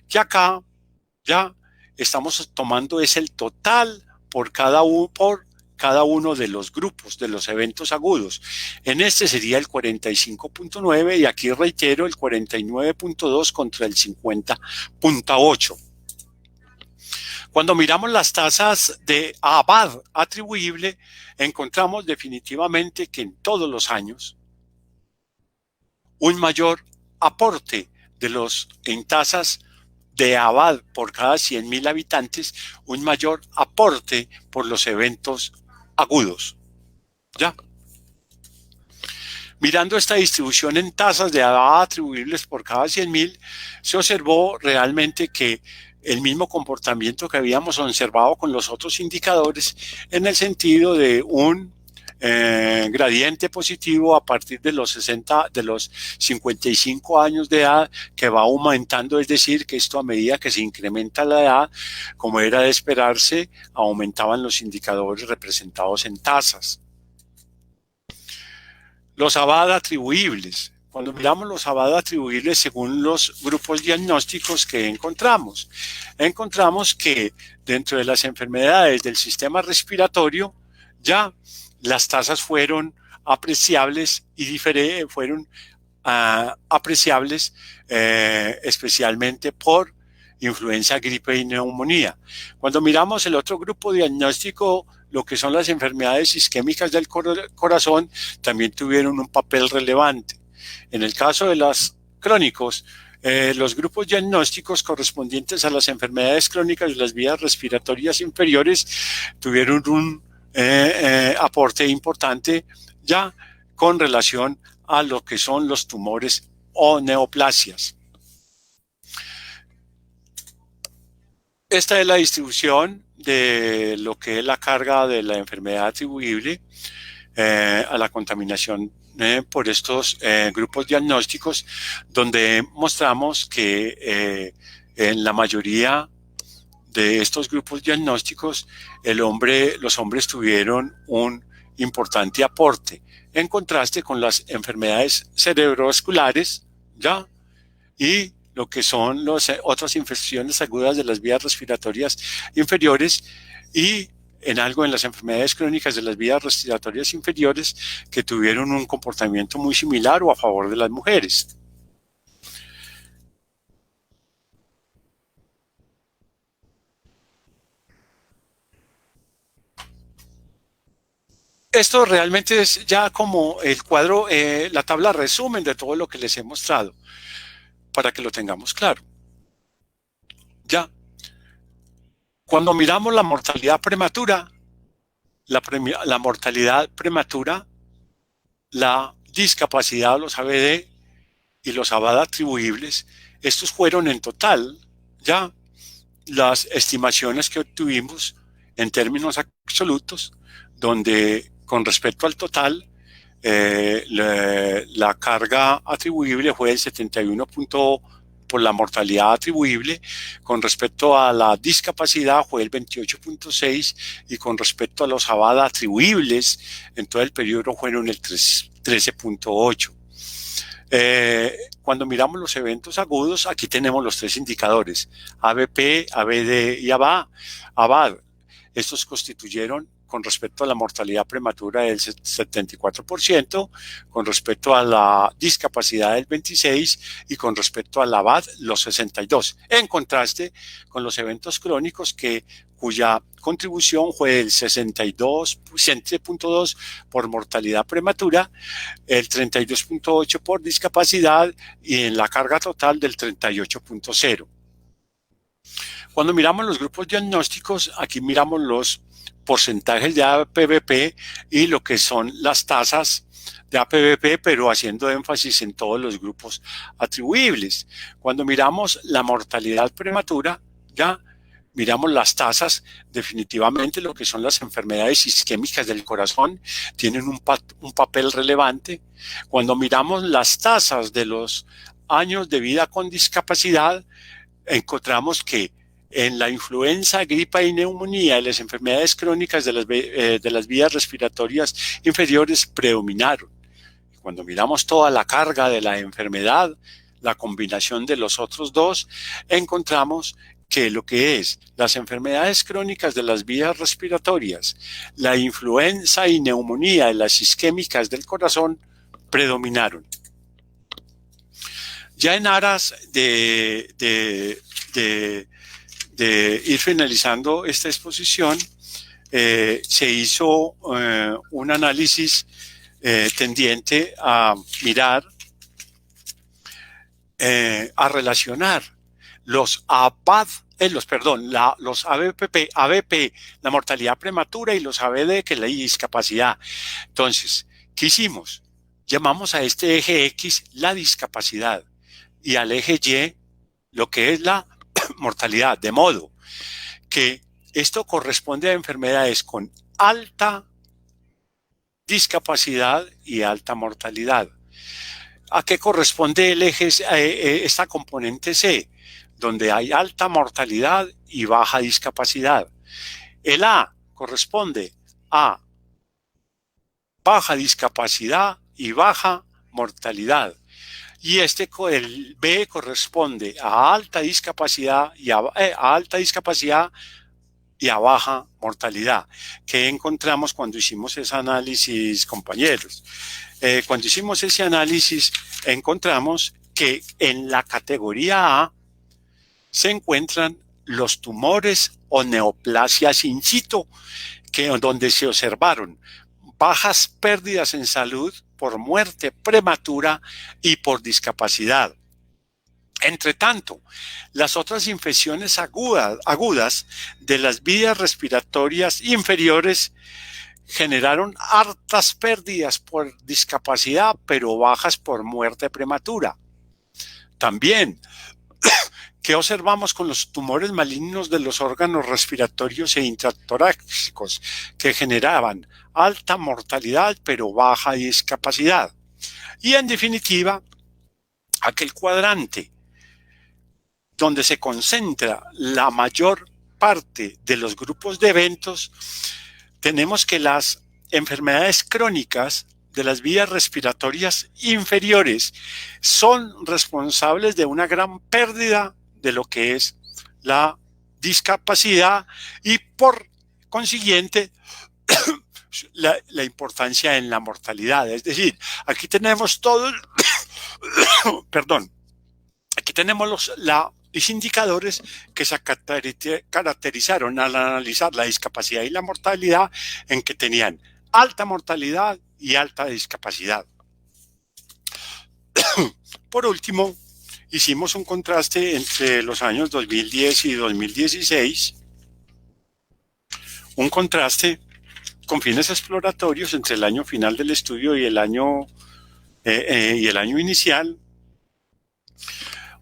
que acá ya estamos tomando es el total por cada uno de los grupos de los eventos agudos. En este sería el 45.9 y aquí reitero el 49.2 contra el 50.8. Cuando miramos las tasas de ABAD atribuible, encontramos definitivamente que en todos los años un mayor aporte en tasas de ABAD por cada 100.000 habitantes, un mayor aporte por los eventos agudos. ¿Ya? Mirando esta distribución en tasas de ABAD atribuibles por cada 100.000, se observó realmente que el mismo comportamiento que habíamos observado con los otros indicadores, en el sentido de un gradiente positivo a partir de los 55 años de edad, que va aumentando, es decir, que esto a medida que se incrementa la edad, como era de esperarse, aumentaban los indicadores representados en tasas. Los ABAD atribuibles. Cuando miramos los ABAD atribuibles según los grupos diagnósticos que encontramos que dentro de las enfermedades del sistema respiratorio ya las tasas fueron apreciables y fueron apreciables especialmente por influenza, gripe y neumonía. Cuando miramos el otro grupo diagnóstico, lo que son las enfermedades isquémicas del corazón, también tuvieron un papel relevante. En el caso de los crónicos, los grupos diagnósticos correspondientes a las enfermedades crónicas de las vías respiratorias inferiores tuvieron un aporte importante ya con relación a lo que son los tumores o neoplasias. Esta es la distribución de lo que es la carga de la enfermedad atribuible a la contaminación por estos grupos diagnósticos, donde mostramos que en la mayoría de estos grupos diagnósticos los hombres tuvieron un importante aporte, en contraste con las enfermedades cerebrovasculares, ¿ya? Y lo que son las otras infecciones agudas de las vías respiratorias inferiores y en algo en las enfermedades crónicas de las vías respiratorias inferiores que tuvieron un comportamiento muy similar o a favor de las mujeres. Esto realmente es ya como el cuadro, la tabla resumen de todo lo que les he mostrado, para que lo tengamos claro. Ya. Cuando miramos la mortalidad prematura, la mortalidad prematura, la discapacidad, los ABD y los ABAD atribuibles, estos fueron en total ya las estimaciones que obtuvimos en términos absolutos, donde con respecto al total, la carga atribuible fue del 71 por la mortalidad atribuible, con respecto a la discapacidad fue el 28.6 y con respecto a los ABAD atribuibles en todo el periodo fueron el 13.8. Cuando miramos los eventos agudos, aquí tenemos los tres indicadores, ABP, ABD y ABAD. Estos constituyeron con respecto a la mortalidad prematura del 74%, con respecto a la discapacidad del 26% y con respecto a la ABAD los 62%. En contraste con los eventos crónicos cuya contribución fue del 62.2 por mortalidad prematura, el 32.8 por discapacidad y en la carga total del 38.0. Cuando miramos los grupos diagnósticos, aquí miramos los porcentajes de APVP y lo que son las tasas de APVP, pero haciendo énfasis en todos los grupos atribuibles. Cuando miramos la mortalidad prematura, ya miramos las tasas, definitivamente lo que son las enfermedades isquémicas del corazón tienen un papel relevante. Cuando miramos las tasas de los años de vida con discapacidad, encontramos que en la influenza, gripa y neumonía y las enfermedades crónicas de las vías respiratorias inferiores predominaron. Cuando miramos toda la carga de la enfermedad, la combinación de los otros dos, encontramos que lo que es las enfermedades crónicas de las vías respiratorias, la influenza y neumonía y las isquémicas del corazón predominaron. Ya en aras de ir finalizando esta exposición, se hizo un análisis tendiente a mirar, a relacionar los los ABP, la mortalidad prematura, y los ABD, que es la discapacidad. Entonces, ¿qué hicimos? Llamamos a este eje X la discapacidad y al eje Y lo que es la mortalidad, de modo que esto corresponde a enfermedades con alta discapacidad y alta mortalidad. ¿A qué corresponde el eje, esta componente C? Donde hay alta mortalidad y baja discapacidad. El A corresponde a baja discapacidad y baja mortalidad. Y el B corresponde a alta discapacidad y a baja mortalidad. ¿Qué encontramos cuando hicimos ese análisis, compañeros? Cuando hicimos ese análisis, encontramos que en la categoría A se encuentran los tumores o neoplasias in situ, donde se observaron bajas pérdidas en salud por muerte prematura y por discapacidad. Entre tanto, las otras infecciones agudas de las vías respiratorias inferiores generaron hartas pérdidas por discapacidad, pero bajas por muerte prematura. También, ¿qué observamos con los tumores malignos de los órganos respiratorios e intratorácicos que generaban alta mortalidad pero baja discapacidad? Y en definitiva, aquel cuadrante donde se concentra la mayor parte de los grupos de eventos, tenemos que las enfermedades crónicas de las vías respiratorias inferiores son responsables de una gran pérdida de lo que es la discapacidad y por consiguiente la importancia en la mortalidad. Es decir, aquí tenemos todo, perdón, aquí tenemos los indicadores que se caracterizaron al analizar la discapacidad y la mortalidad, en que tenían alta mortalidad y alta discapacidad. Por último, hicimos un contraste entre los años 2010 y 2016, un contraste con fines exploratorios entre el año final del estudio y el año inicial.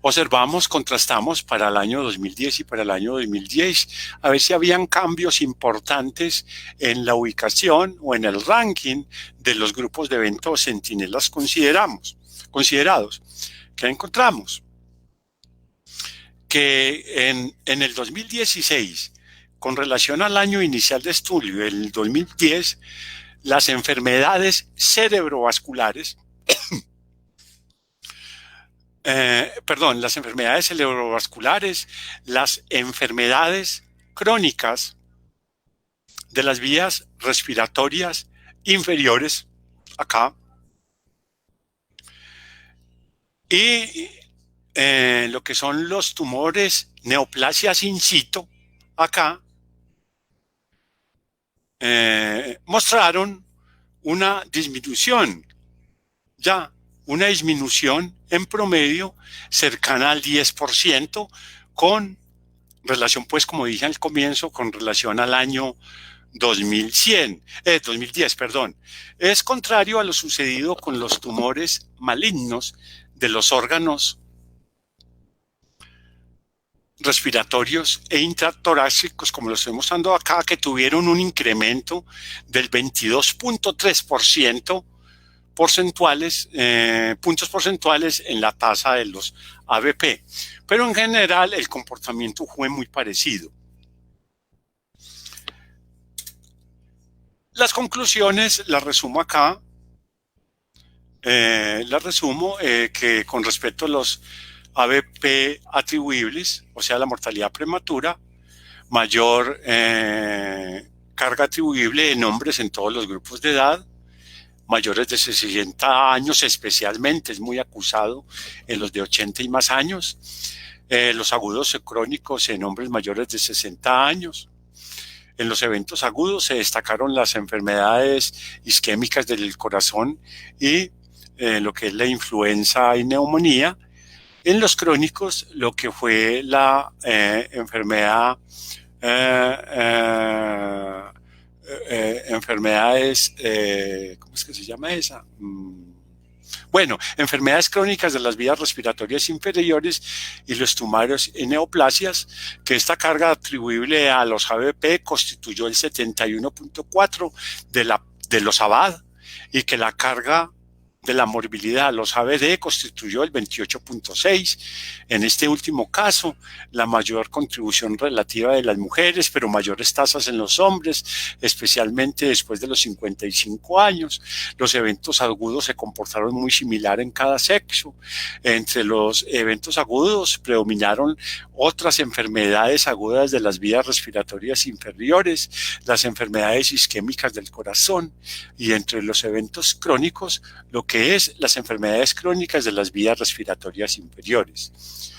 Observamos, contrastamos para el año 2010 y para el año 2010, a ver si habían cambios importantes en la ubicación o en el ranking de los grupos de eventos centinelas considerados. ¿Qué encontramos? Que en el 2016, con relación al año inicial de estudio, el 2010, las enfermedades cerebrovasculares, las enfermedades cerebrovasculares, las enfermedades crónicas de las vías respiratorias inferiores, acá, y lo que son los tumores neoplasias in situ, acá, mostraron una disminución, una disminución en promedio cercana al 10%, con relación, pues como dije al comienzo, con relación al año 2010, perdón. Es contrario a lo sucedido con los tumores malignos de los órganos respiratorios e intratorácicos, como lo estoy mostrando acá, que tuvieron un incremento del 22.3% puntos porcentuales en la tasa de los ABP. Pero en general el comportamiento fue muy parecido. Las conclusiones las resumo acá. Que con respecto a los ABP atribuibles, o sea, la mortalidad prematura, mayor carga atribuible en hombres en todos los grupos de edad, mayores de 60 años especialmente, es muy acusado en los de 80 y más años, los agudos crónicos en hombres mayores de 60 años. En los eventos agudos se destacaron las enfermedades isquémicas del corazón y lo que es la influenza y neumonía. En los crónicos, lo que fue la enfermedades, ¿cómo es que se llama esa? Bueno, enfermedades crónicas de las vías respiratorias inferiores y los tumores y neoplasias, que esta carga atribuible a los ABP constituyó el 71.4% de los ABAD y que la carga de la morbilidad a los ABD constituyó el 28.6%. En este último caso, la mayor contribución relativa de las mujeres, pero mayores tasas en los hombres, especialmente después de los 55 años. Los eventos agudos se comportaron muy similar en cada sexo. Entre los eventos agudos predominaron otras enfermedades agudas de las vías respiratorias inferiores, las enfermedades isquémicas del corazón, y entre los eventos crónicos, lo que es las enfermedades crónicas de las vías respiratorias inferiores.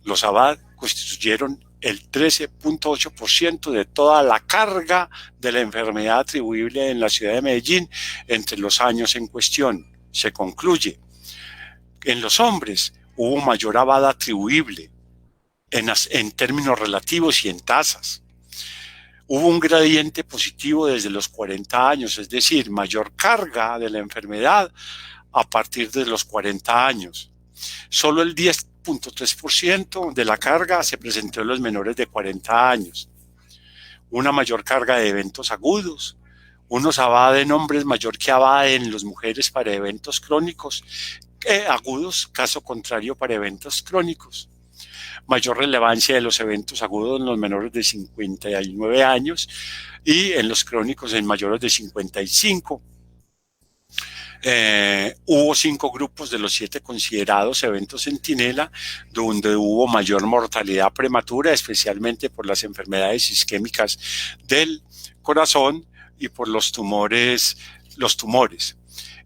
Los ABAD constituyeron el 13.8% de toda la carga de la enfermedad atribuible en la ciudad de Medellín entre los años en cuestión. Se concluye, en los hombres hubo mayor ABAD atribuible en términos relativos y en tasas. Hubo un gradiente positivo desde los 40 años, es decir, mayor carga de la enfermedad a partir de los 40 años. Solo el 10.3% de la carga se presentó en los menores de 40 años. Una mayor carga de eventos agudos, unos ABAD en hombres mayor que ABAD en las mujeres para eventos crónicos, agudos, caso contrario para eventos crónicos. Mayor relevancia de los eventos agudos en los menores de 59 años y en los crónicos en mayores de 55. Hubo 5 grupos de los 7 considerados eventos centinela donde hubo mayor mortalidad prematura, especialmente por las enfermedades isquémicas del corazón y por los tumores.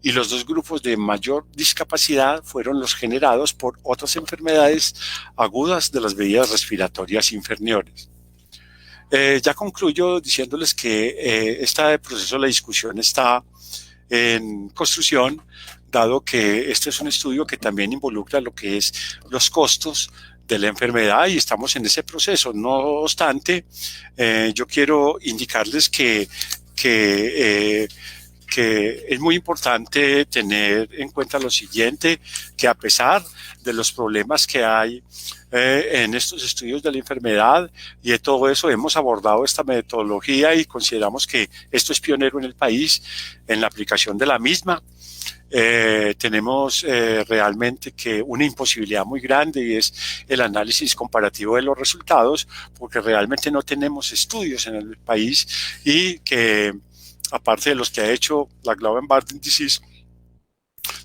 Y los 2 grupos de mayor discapacidad fueron los generados por otras enfermedades agudas de las vías respiratorias inferiores. Ya concluyo diciéndoles que este proceso de la discusión está en construcción, dado que este es un estudio que también involucra lo que es los costos de la enfermedad y estamos en ese proceso. No obstante, yo quiero indicarles que es muy importante tener en cuenta lo siguiente, que a pesar de los problemas que hay en estos estudios de la enfermedad y de todo eso, hemos abordado esta metodología y consideramos que esto es pionero en el país en la aplicación de la misma. Tenemos realmente que una imposibilidad muy grande y es el análisis comparativo de los resultados, porque realmente no tenemos estudios en el país y que aparte de los que ha hecho la Guillain-Barré Disease,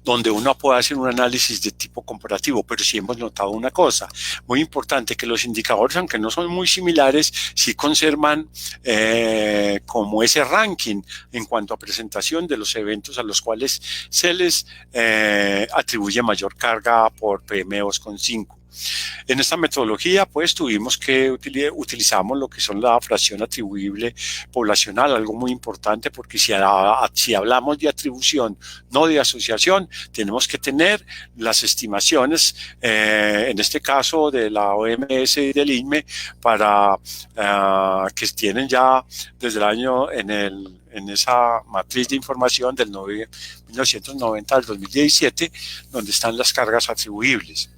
donde uno puede hacer un análisis de tipo comparativo, pero sí hemos notado una cosa muy importante, que los indicadores, aunque no son muy similares, sí conservan como ese ranking en cuanto a presentación de los eventos a los cuales se les atribuye mayor carga por PM2,5. En esta metodología, pues, utilizamos lo que son la fracción atribuible poblacional, algo muy importante, porque si hablamos de atribución, no de asociación, tenemos que tener las estimaciones, en este caso de la OMS y del INME, para que tienen ya desde el año en esa matriz de información del 1990 al 2017, donde están las cargas atribuibles.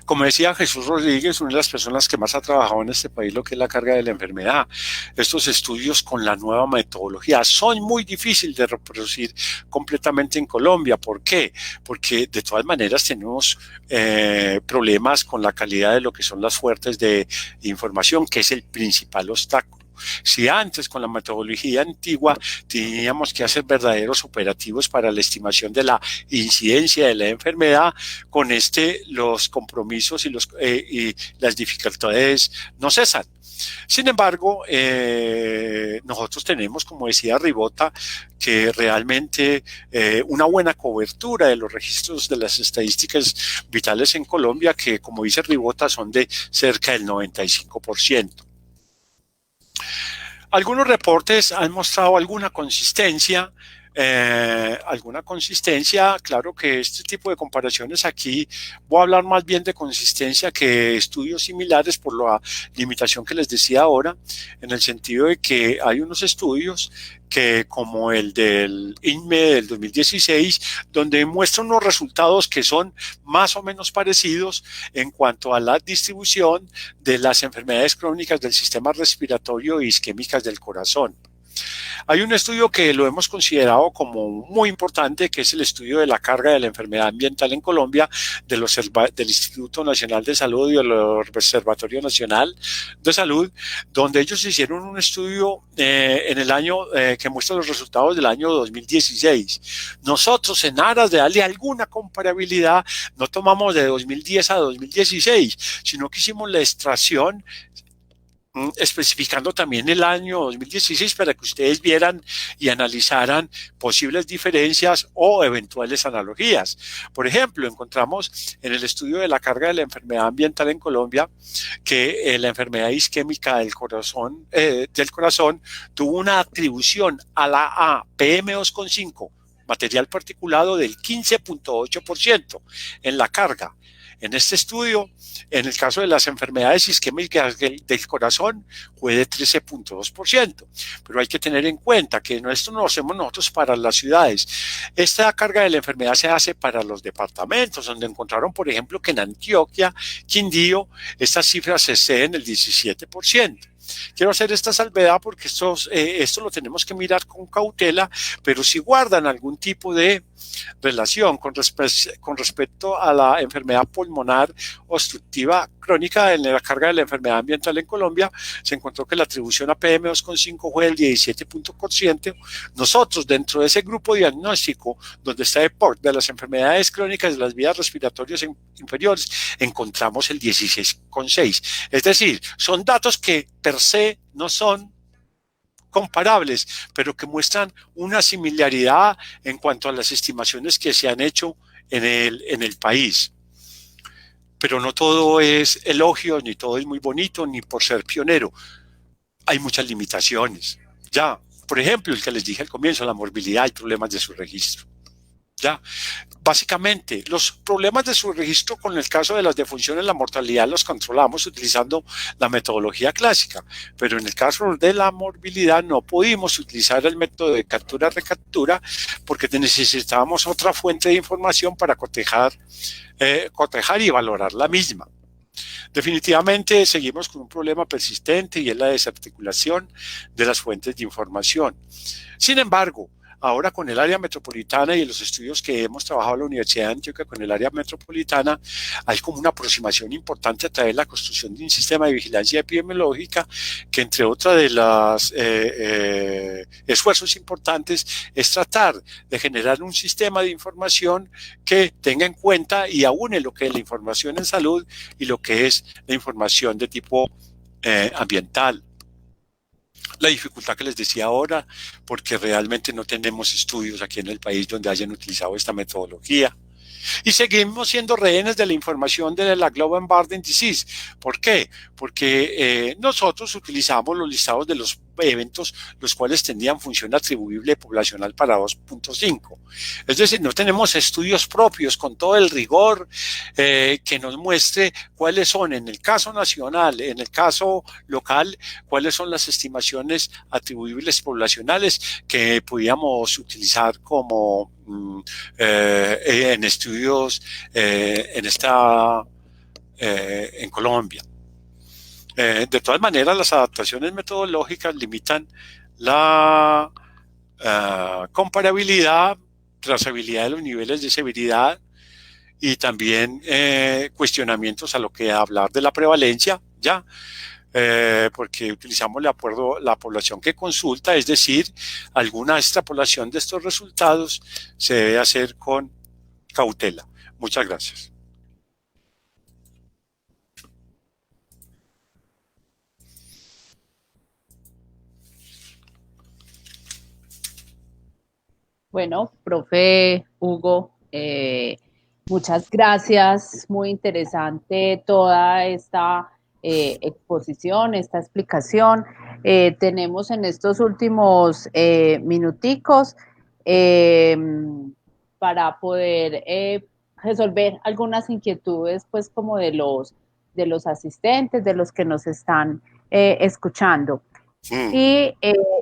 Como decía Jesús Rodríguez, una de las personas que más ha trabajado en este país lo que es la carga de la enfermedad, estos estudios con la nueva metodología son muy difíciles de reproducir completamente en Colombia. ¿Por qué? Porque de todas maneras tenemos problemas con la calidad de lo que son las fuentes de información, que es el principal obstáculo. Si antes con la metodología antigua teníamos que hacer verdaderos operativos para la estimación de la incidencia de la enfermedad, con los compromisos y las dificultades no cesan. Sin embargo, nosotros tenemos, como decía Ribota, que realmente una buena cobertura de los registros de las estadísticas vitales en Colombia, que como dice Ribota son de cerca del 95%. Algunos reportes han mostrado alguna consistencia, claro que este tipo de comparaciones aquí voy a hablar más bien de consistencia que estudios similares por la limitación que les decía ahora, en el sentido de que hay unos estudios que como el del INME del 2016, donde muestra unos resultados que son más o menos parecidos en cuanto a la distribución de las enfermedades crónicas del sistema respiratorio e isquémicas del corazón. Hay un estudio que lo hemos considerado como muy importante, que es el estudio de la carga de la enfermedad ambiental en Colombia del Instituto Nacional de Salud y del Observatorio Nacional de Salud, donde ellos hicieron un estudio en el año que muestra los resultados del año 2016. Nosotros, en aras de darle alguna comparabilidad, no tomamos de 2010 a 2016, sino que hicimos la extracción especificando también el año 2016 para que ustedes vieran y analizaran posibles diferencias o eventuales analogías. Por ejemplo, encontramos en el estudio de la carga de la enfermedad ambiental en Colombia que la enfermedad isquémica del corazón tuvo una atribución a la PM2,5, material particulado, del 15.8% en la carga. En este estudio, en el caso de las enfermedades isquémicas del corazón, fue de 13.2%. Pero hay que tener en cuenta que esto no lo hacemos nosotros para las ciudades. Esta carga de la enfermedad se hace para los departamentos, donde encontraron, por ejemplo, que en Antioquia, Quindío, estas cifras exceden el 17%. Quiero hacer esta salvedad porque esto lo tenemos que mirar con cautela, pero si guardan algún tipo de relación con respecto a la enfermedad pulmonar obstructiva crónica en la carga de la enfermedad ambiental en Colombia, se encontró que la atribución a PM2,5 fue del 17%. Nosotros, dentro de ese grupo diagnóstico, donde está de las enfermedades crónicas de las vías respiratorias inferiores, encontramos el 16,6%. Es decir, son datos que per se no son comparables, pero que muestran una similaridad en cuanto a las estimaciones que se han hecho en el país. Pero no todo es elogio, ni todo es muy bonito, ni por ser pionero. Hay muchas limitaciones. Ya, por ejemplo, el que les dije al comienzo, la morbilidad y problemas de su registro. Ya, básicamente, los problemas de su registro con el caso de las defunciones, la mortalidad, los controlamos utilizando la metodología clásica, pero en el caso de la morbilidad no pudimos utilizar el método de captura-recaptura porque necesitábamos otra fuente de información para cotejar y valorar la misma. Definitivamente seguimos con un problema persistente y es la desarticulación de las fuentes de información. Sin embargo, ahora con el área metropolitana y los estudios que hemos trabajado en la Universidad de Antioquia con el área metropolitana, hay como una aproximación importante a través de la construcción de un sistema de vigilancia epidemiológica que, entre otras de los esfuerzos importantes, es tratar de generar un sistema de información que tenga en cuenta y aúne lo que es la información en salud y lo que es la información de tipo ambiental. La dificultad que les decía ahora, porque realmente no tenemos estudios aquí en el país donde hayan utilizado esta metodología. Y seguimos siendo rehenes de la información de la Guillain-Barré Disease. ¿Por qué? Porque nosotros utilizamos los listados de los eventos los cuales tenían función atribuible poblacional para 2.5. Es decir, no tenemos estudios propios con todo el rigor que nos muestre cuáles son, en el caso nacional, en el caso local, cuáles son las estimaciones atribuibles poblacionales que podíamos utilizar como en estudios en Colombia. De todas maneras, las adaptaciones metodológicas limitan la comparabilidad, trazabilidad de los niveles de severidad y también cuestionamientos a lo que hablar de la prevalencia, ¿ya? Porque utilizamos la población que consulta, es decir, alguna extrapolación de estos resultados se debe hacer con cautela. Muchas gracias. Bueno, profe Hugo, muchas gracias. Muy interesante toda esta exposición, esta explicación. Tenemos en estos últimos minuticos eh, para poder resolver algunas inquietudes, pues como de los asistentes, de los que nos están escuchando. Y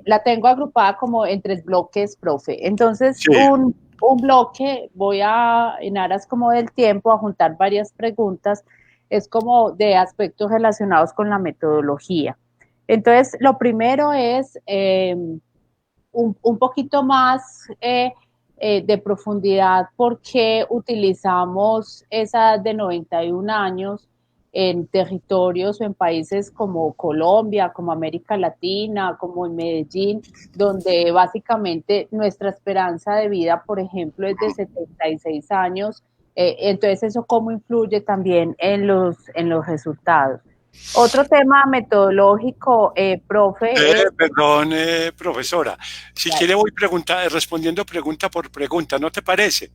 la tengo agrupada como en tres bloques, profe. Entonces, Sí. un bloque, voy a, en aras como del tiempo, a juntar varias preguntas, es como de aspectos relacionados con la metodología. Entonces, lo primero es un poquito más de profundidad, por qué utilizamos esa de 91 años en territorios o en países como Colombia, como América Latina, como en Medellín, donde básicamente nuestra esperanza de vida, por ejemplo, es de 76 años. Entonces, ¿eso cómo influye también en los resultados? Otro tema metodológico, profe, es... Perdón, profesora. Si quiere voy respondiendo pregunta por pregunta, ¿no te parece?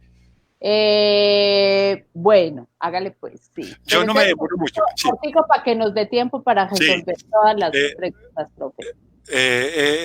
Bueno, hágale pues, sí. Yo Pero no me entonces, demoro mucho. Sí, cortico para que nos dé tiempo para sí. resolver todas las Eh, preguntas, profe.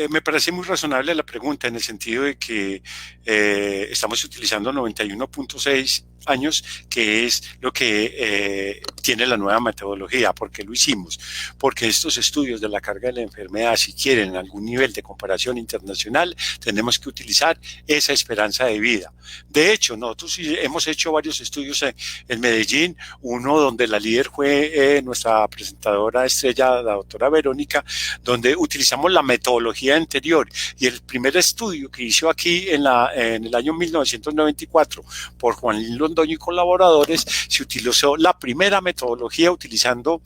Me parece muy razonable la pregunta en el sentido de que estamos utilizando 91.6 años, que es lo que tiene la nueva metodología. ¿Por qué lo hicimos? Porque estos estudios de la carga de la enfermedad, si quieren algún nivel de comparación internacional, tenemos que utilizar esa esperanza de vida. De hecho, nosotros hemos hecho varios estudios en Medellín, uno donde la líder fue nuestra presentadora estrella, la doctora Verónica, donde utilizamos la metodología anterior, y el primer estudio que hizo aquí en el año 1994 por Juan Londoño y colaboradores, se utilizó la primera metodología utilizando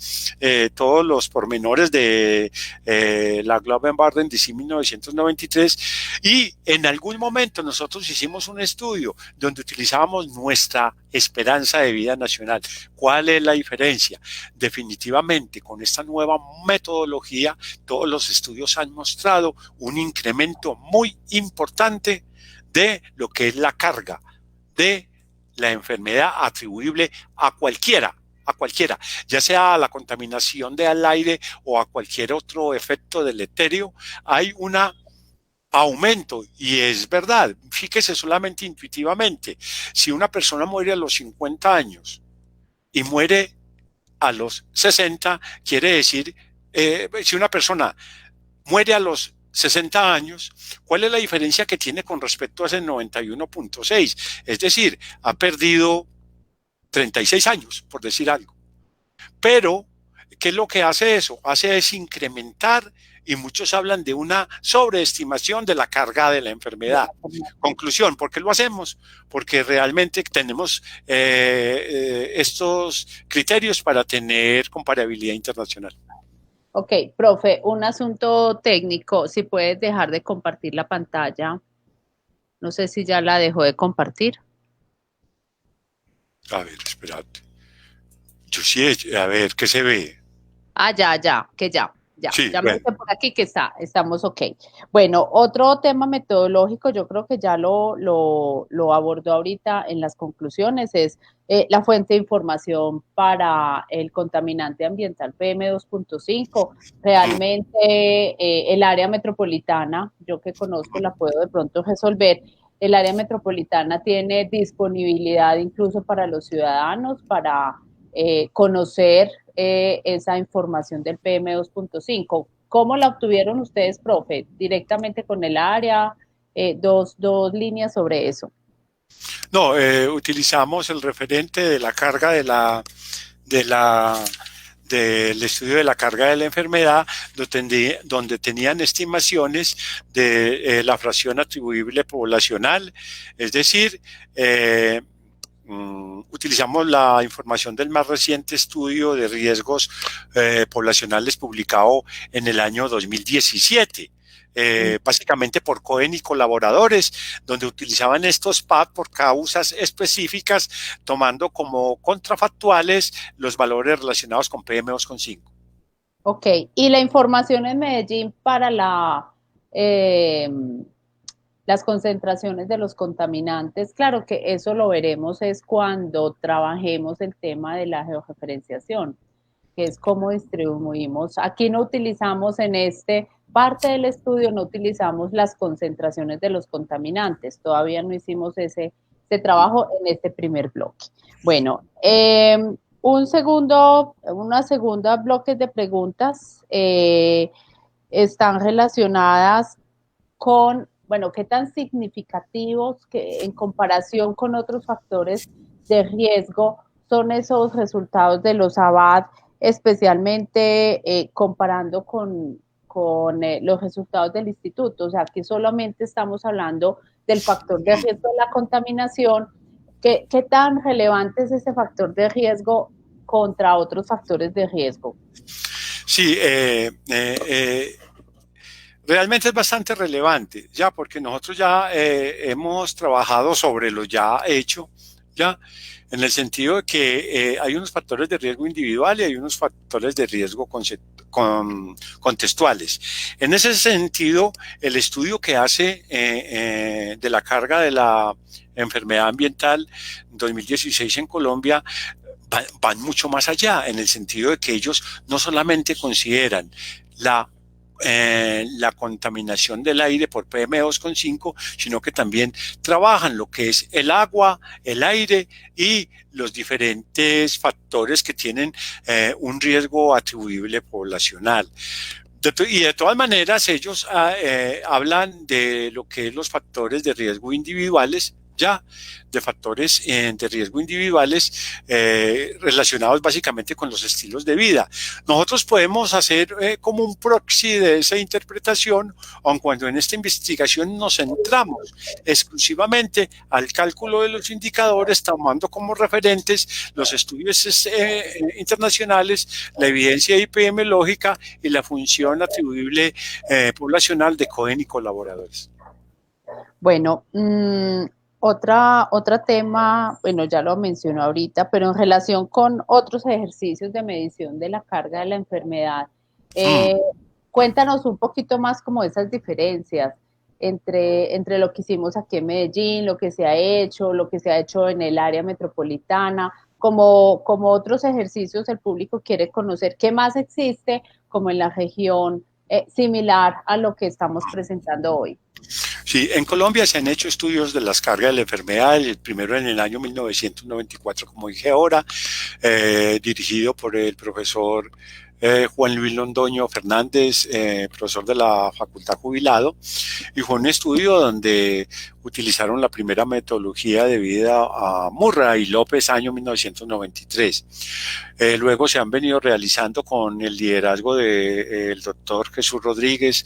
todos los pormenores de la Guillain-Barré Disease 1993, y en algún momento nosotros hicimos un estudio donde utilizábamos nuestra esperanza de vida nacional. ¿Cuál es la diferencia? Definitivamente, con esta nueva metodología, todos los estudios han mostrado un incremento muy importante de lo que es la carga de la enfermedad atribuible a cualquiera, ya sea a la contaminación del aire o a cualquier otro efecto deleterio. Hay un aumento, y es verdad. Fíjese solamente intuitivamente, si una persona muere a los 50 años y muere a los 60, quiere decir, si una persona muere a los 60 años, ¿cuál es la diferencia que tiene con respecto a ese 91.6? Es decir, ha perdido 36 años, por decir algo. Pero, ¿qué es lo que hace eso? Hace es incrementar, y muchos hablan de una sobreestimación de la carga de la enfermedad. Conclusión, ¿por qué lo hacemos? Porque realmente tenemos estos criterios para tener comparabilidad internacional. Ok, profe, un asunto técnico, si puedes dejar de compartir la pantalla. No sé si ya la dejó de compartir. A ver, espérate. Yo sí, a ver, ¿qué se ve? Ah, ya, Sí, Ya me bueno. dice por aquí que estamos ok. Bueno, otro tema metodológico, yo creo que ya lo abordó ahorita en las conclusiones, es la fuente de información para el contaminante ambiental PM2.5. Realmente el área metropolitana, yo que conozco, la puedo de pronto resolver. El área metropolitana tiene disponibilidad incluso para los ciudadanos, para conocer esa información del PM2.5. ¿Cómo la obtuvieron ustedes, profe? ¿Directamente con el área? Dos líneas sobre eso. No, utilizamos el referente de la carga de la, del estudio de la carga de la enfermedad, donde tenían estimaciones de la fracción atribuible poblacional, es decir, utilizamos la información del más reciente estudio de riesgos poblacionales publicado en el año 2017. Básicamente por Cohen y colaboradores, donde utilizaban estos PAD por causas específicas, tomando como contrafactuales los valores relacionados con PM2.5. Ok, y la información en Medellín para las concentraciones de los contaminantes, claro que eso lo veremos es cuando trabajemos el tema de la georreferenciación, que es cómo distribuimos. Aquí no utilizamos en este parte del estudio, no utilizamos las concentraciones de los contaminantes, todavía no hicimos ese trabajo en este primer bloque. Bueno, una segunda bloque de preguntas están relacionadas con, bueno, qué tan significativos que en comparación con otros factores de riesgo son esos resultados de los ABAD, especialmente comparando con los resultados del instituto. O sea, aquí solamente estamos hablando del factor de riesgo de la contaminación. ¿Qué tan relevante es ese factor de riesgo contra otros factores de riesgo? Sí, realmente es bastante relevante, ya, porque nosotros ya hemos trabajado sobre lo ya hecho, ya, en el sentido de que hay unos factores de riesgo individual y hay unos factores de riesgo contextuales. En ese sentido, el estudio que hace de la carga de la enfermedad ambiental 2016 en Colombia van mucho más allá, en el sentido de que ellos no solamente consideran la contaminación del aire por PM2.5, sino que también trabajan lo que es el agua, el aire y los diferentes factores que tienen un riesgo atribuible poblacional. Y de todas maneras, ellos hablan de lo que es los factores de riesgo individuales, ya, de factores de riesgo individuales relacionados básicamente con los estilos de vida. Nosotros podemos hacer como un proxy de esa interpretación, aun cuando en esta investigación nos centramos exclusivamente al cálculo de los indicadores, tomando como referentes los estudios internacionales, la evidencia epidemiológica y la función atribuible poblacional de Cohen y colaboradores. Bueno, otro tema, bueno, ya lo mencionó ahorita, pero en relación con otros ejercicios de medición de la carga de la enfermedad, cuéntanos un poquito más como esas diferencias entre lo que hicimos aquí en Medellín, lo que se ha hecho, lo que se ha hecho en el área metropolitana, como otros ejercicios el público quiere conocer qué más existe como en la región similar a lo que estamos presentando hoy. Sí, en Colombia se han hecho estudios de las cargas de la enfermedad, el primero en el año 1994, como dije ahora, dirigido por el profesor Juan Luis Londoño Fernández, profesor de la facultad jubilado, y fue un estudio donde utilizaron la primera metodología debida a Murray y López, año 1993. Luego se han venido realizando con el liderazgo del doctor Jesús Rodríguez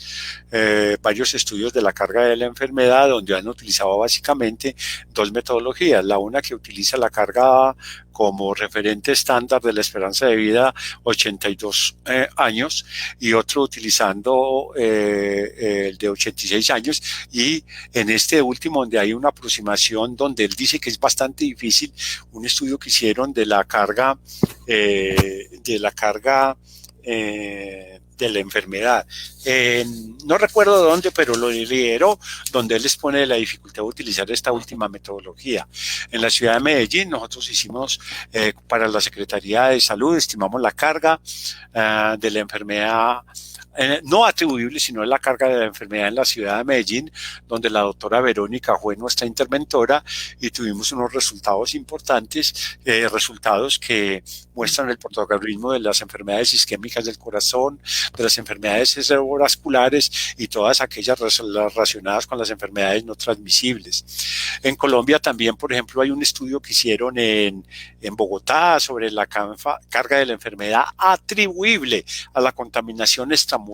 varios estudios de la carga de la enfermedad, donde han utilizado básicamente dos metodologías, la una que utiliza la carga como referente estándar de la esperanza de vida 82 años y otro utilizando el de 86 años, y en este último donde hay una aproximación donde él dice que es bastante difícil, un estudio que hicieron de la carga de la enfermedad. No recuerdo dónde, pero lo lideró, donde él expone la dificultad de utilizar esta última metodología. En la ciudad de Medellín, nosotros hicimos para la Secretaría de Salud, estimamos la carga de la enfermedad no atribuible, sino la carga de la enfermedad en la ciudad de Medellín, donde la doctora Verónica fue nuestra interventora y tuvimos unos resultados importantes, resultados que muestran el protagonismo de las enfermedades isquémicas del corazón, de las enfermedades cerebrovasculares y todas aquellas relacionadas con las enfermedades no transmisibles. En Colombia también, por ejemplo, hay un estudio que hicieron en Bogotá sobre la carga de la enfermedad atribuible a la contaminación extramural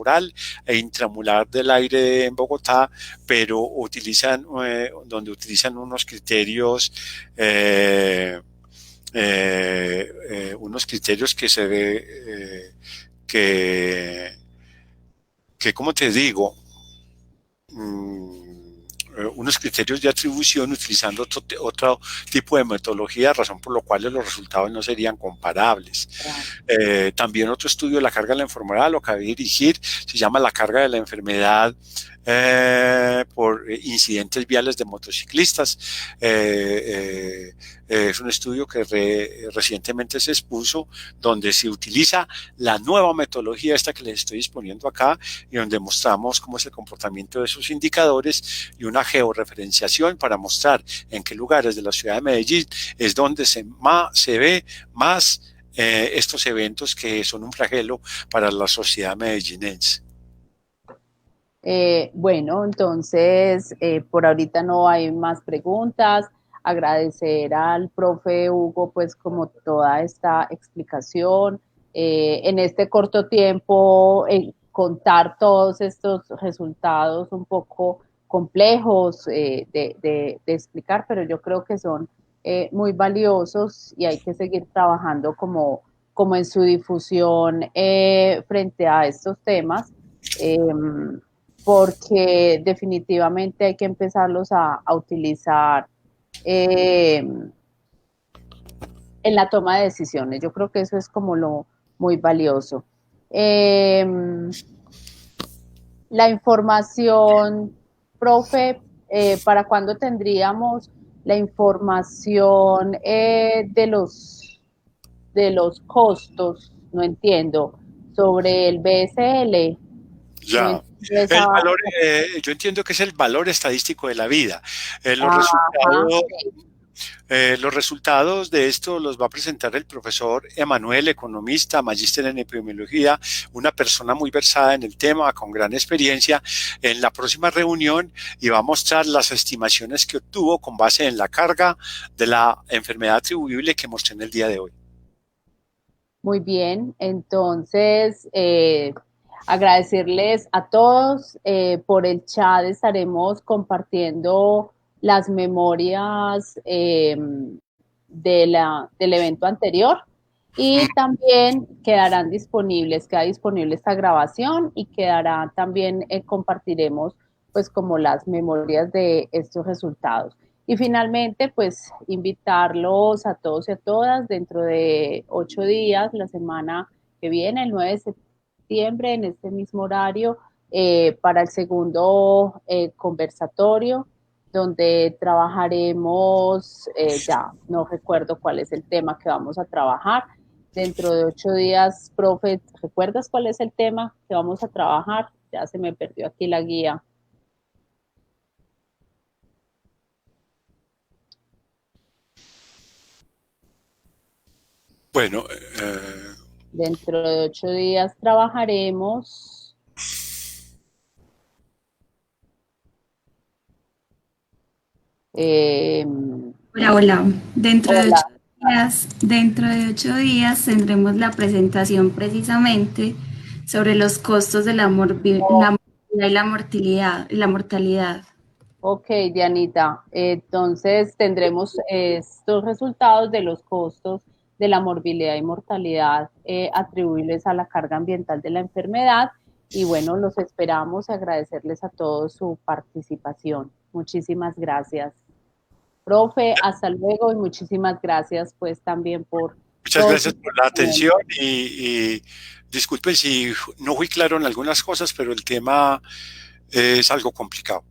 e intramural del aire en Bogotá, pero donde utilizan unos criterios que se ve ¿cómo te digo? Unos criterios de atribución utilizando otro tipo de metodología, razón por la cual los resultados no serían comparables. También otro estudio de la carga de la enfermedad, lo que acabé de dirigir, se llama la carga de la enfermedad por incidentes viales de motociclistas. Es un estudio que recientemente se expuso, donde se utiliza la nueva metodología esta que les estoy exponiendo acá y donde mostramos cómo es el comportamiento de esos indicadores y una georreferenciación para mostrar en qué lugares de la ciudad de Medellín es donde se ve más estos eventos que son un flagelo para la sociedad medellinense. Bueno, entonces, por ahorita no hay más preguntas. Agradecer al profe Hugo, pues, como toda esta explicación. En este corto tiempo, contar todos estos resultados un poco complejos de explicar, pero yo creo que son muy valiosos y hay que seguir trabajando como en su difusión frente a estos temas. Porque definitivamente hay que empezarlos a utilizar en la toma de decisiones. Yo creo que eso es como lo muy valioso. La información, profe, ¿para cuándo tendríamos la información de los costos? No entiendo. Sobre el BSL. Ya. No Yo entiendo que es el valor estadístico de la vida. Sí. Los resultados de esto los va a presentar el profesor Emanuel, economista, magíster en epidemiología, una persona muy versada en el tema, con gran experiencia, en la próxima reunión, y va a mostrar las estimaciones que obtuvo con base en la carga de la enfermedad atribuible que mostré en el día de hoy. Muy bien, entonces agradecerles a todos. Por el chat estaremos compartiendo las memorias del evento anterior y también queda disponible esta grabación y quedará también, compartiremos pues como las memorias de estos resultados. Y finalmente, pues invitarlos a todos y a todas dentro de 8 días, la semana que viene, el 9 de septiembre, en este mismo horario, para el segundo conversatorio, donde trabajaremos, ya no recuerdo cuál es el tema que vamos a trabajar. Dentro de 8 días, profe, ¿recuerdas cuál es el tema que vamos a trabajar? Ya se me perdió aquí la guía. Bueno, dentro de 8 días trabajaremos. Hola. Dentro de 8 días tendremos la presentación precisamente sobre los costos de la morbilidad y la mortalidad. Ok, Dianita. Entonces tendremos estos resultados de los costos de la morbilidad y mortalidad atribuibles a la carga ambiental de la enfermedad. Y bueno, los esperamos y agradecerles a todos su participación. Muchísimas gracias. Profe, hasta luego y muchísimas gracias pues también por Muchas gracias por la atención y disculpen si no fui claro en algunas cosas, pero el tema es algo complicado.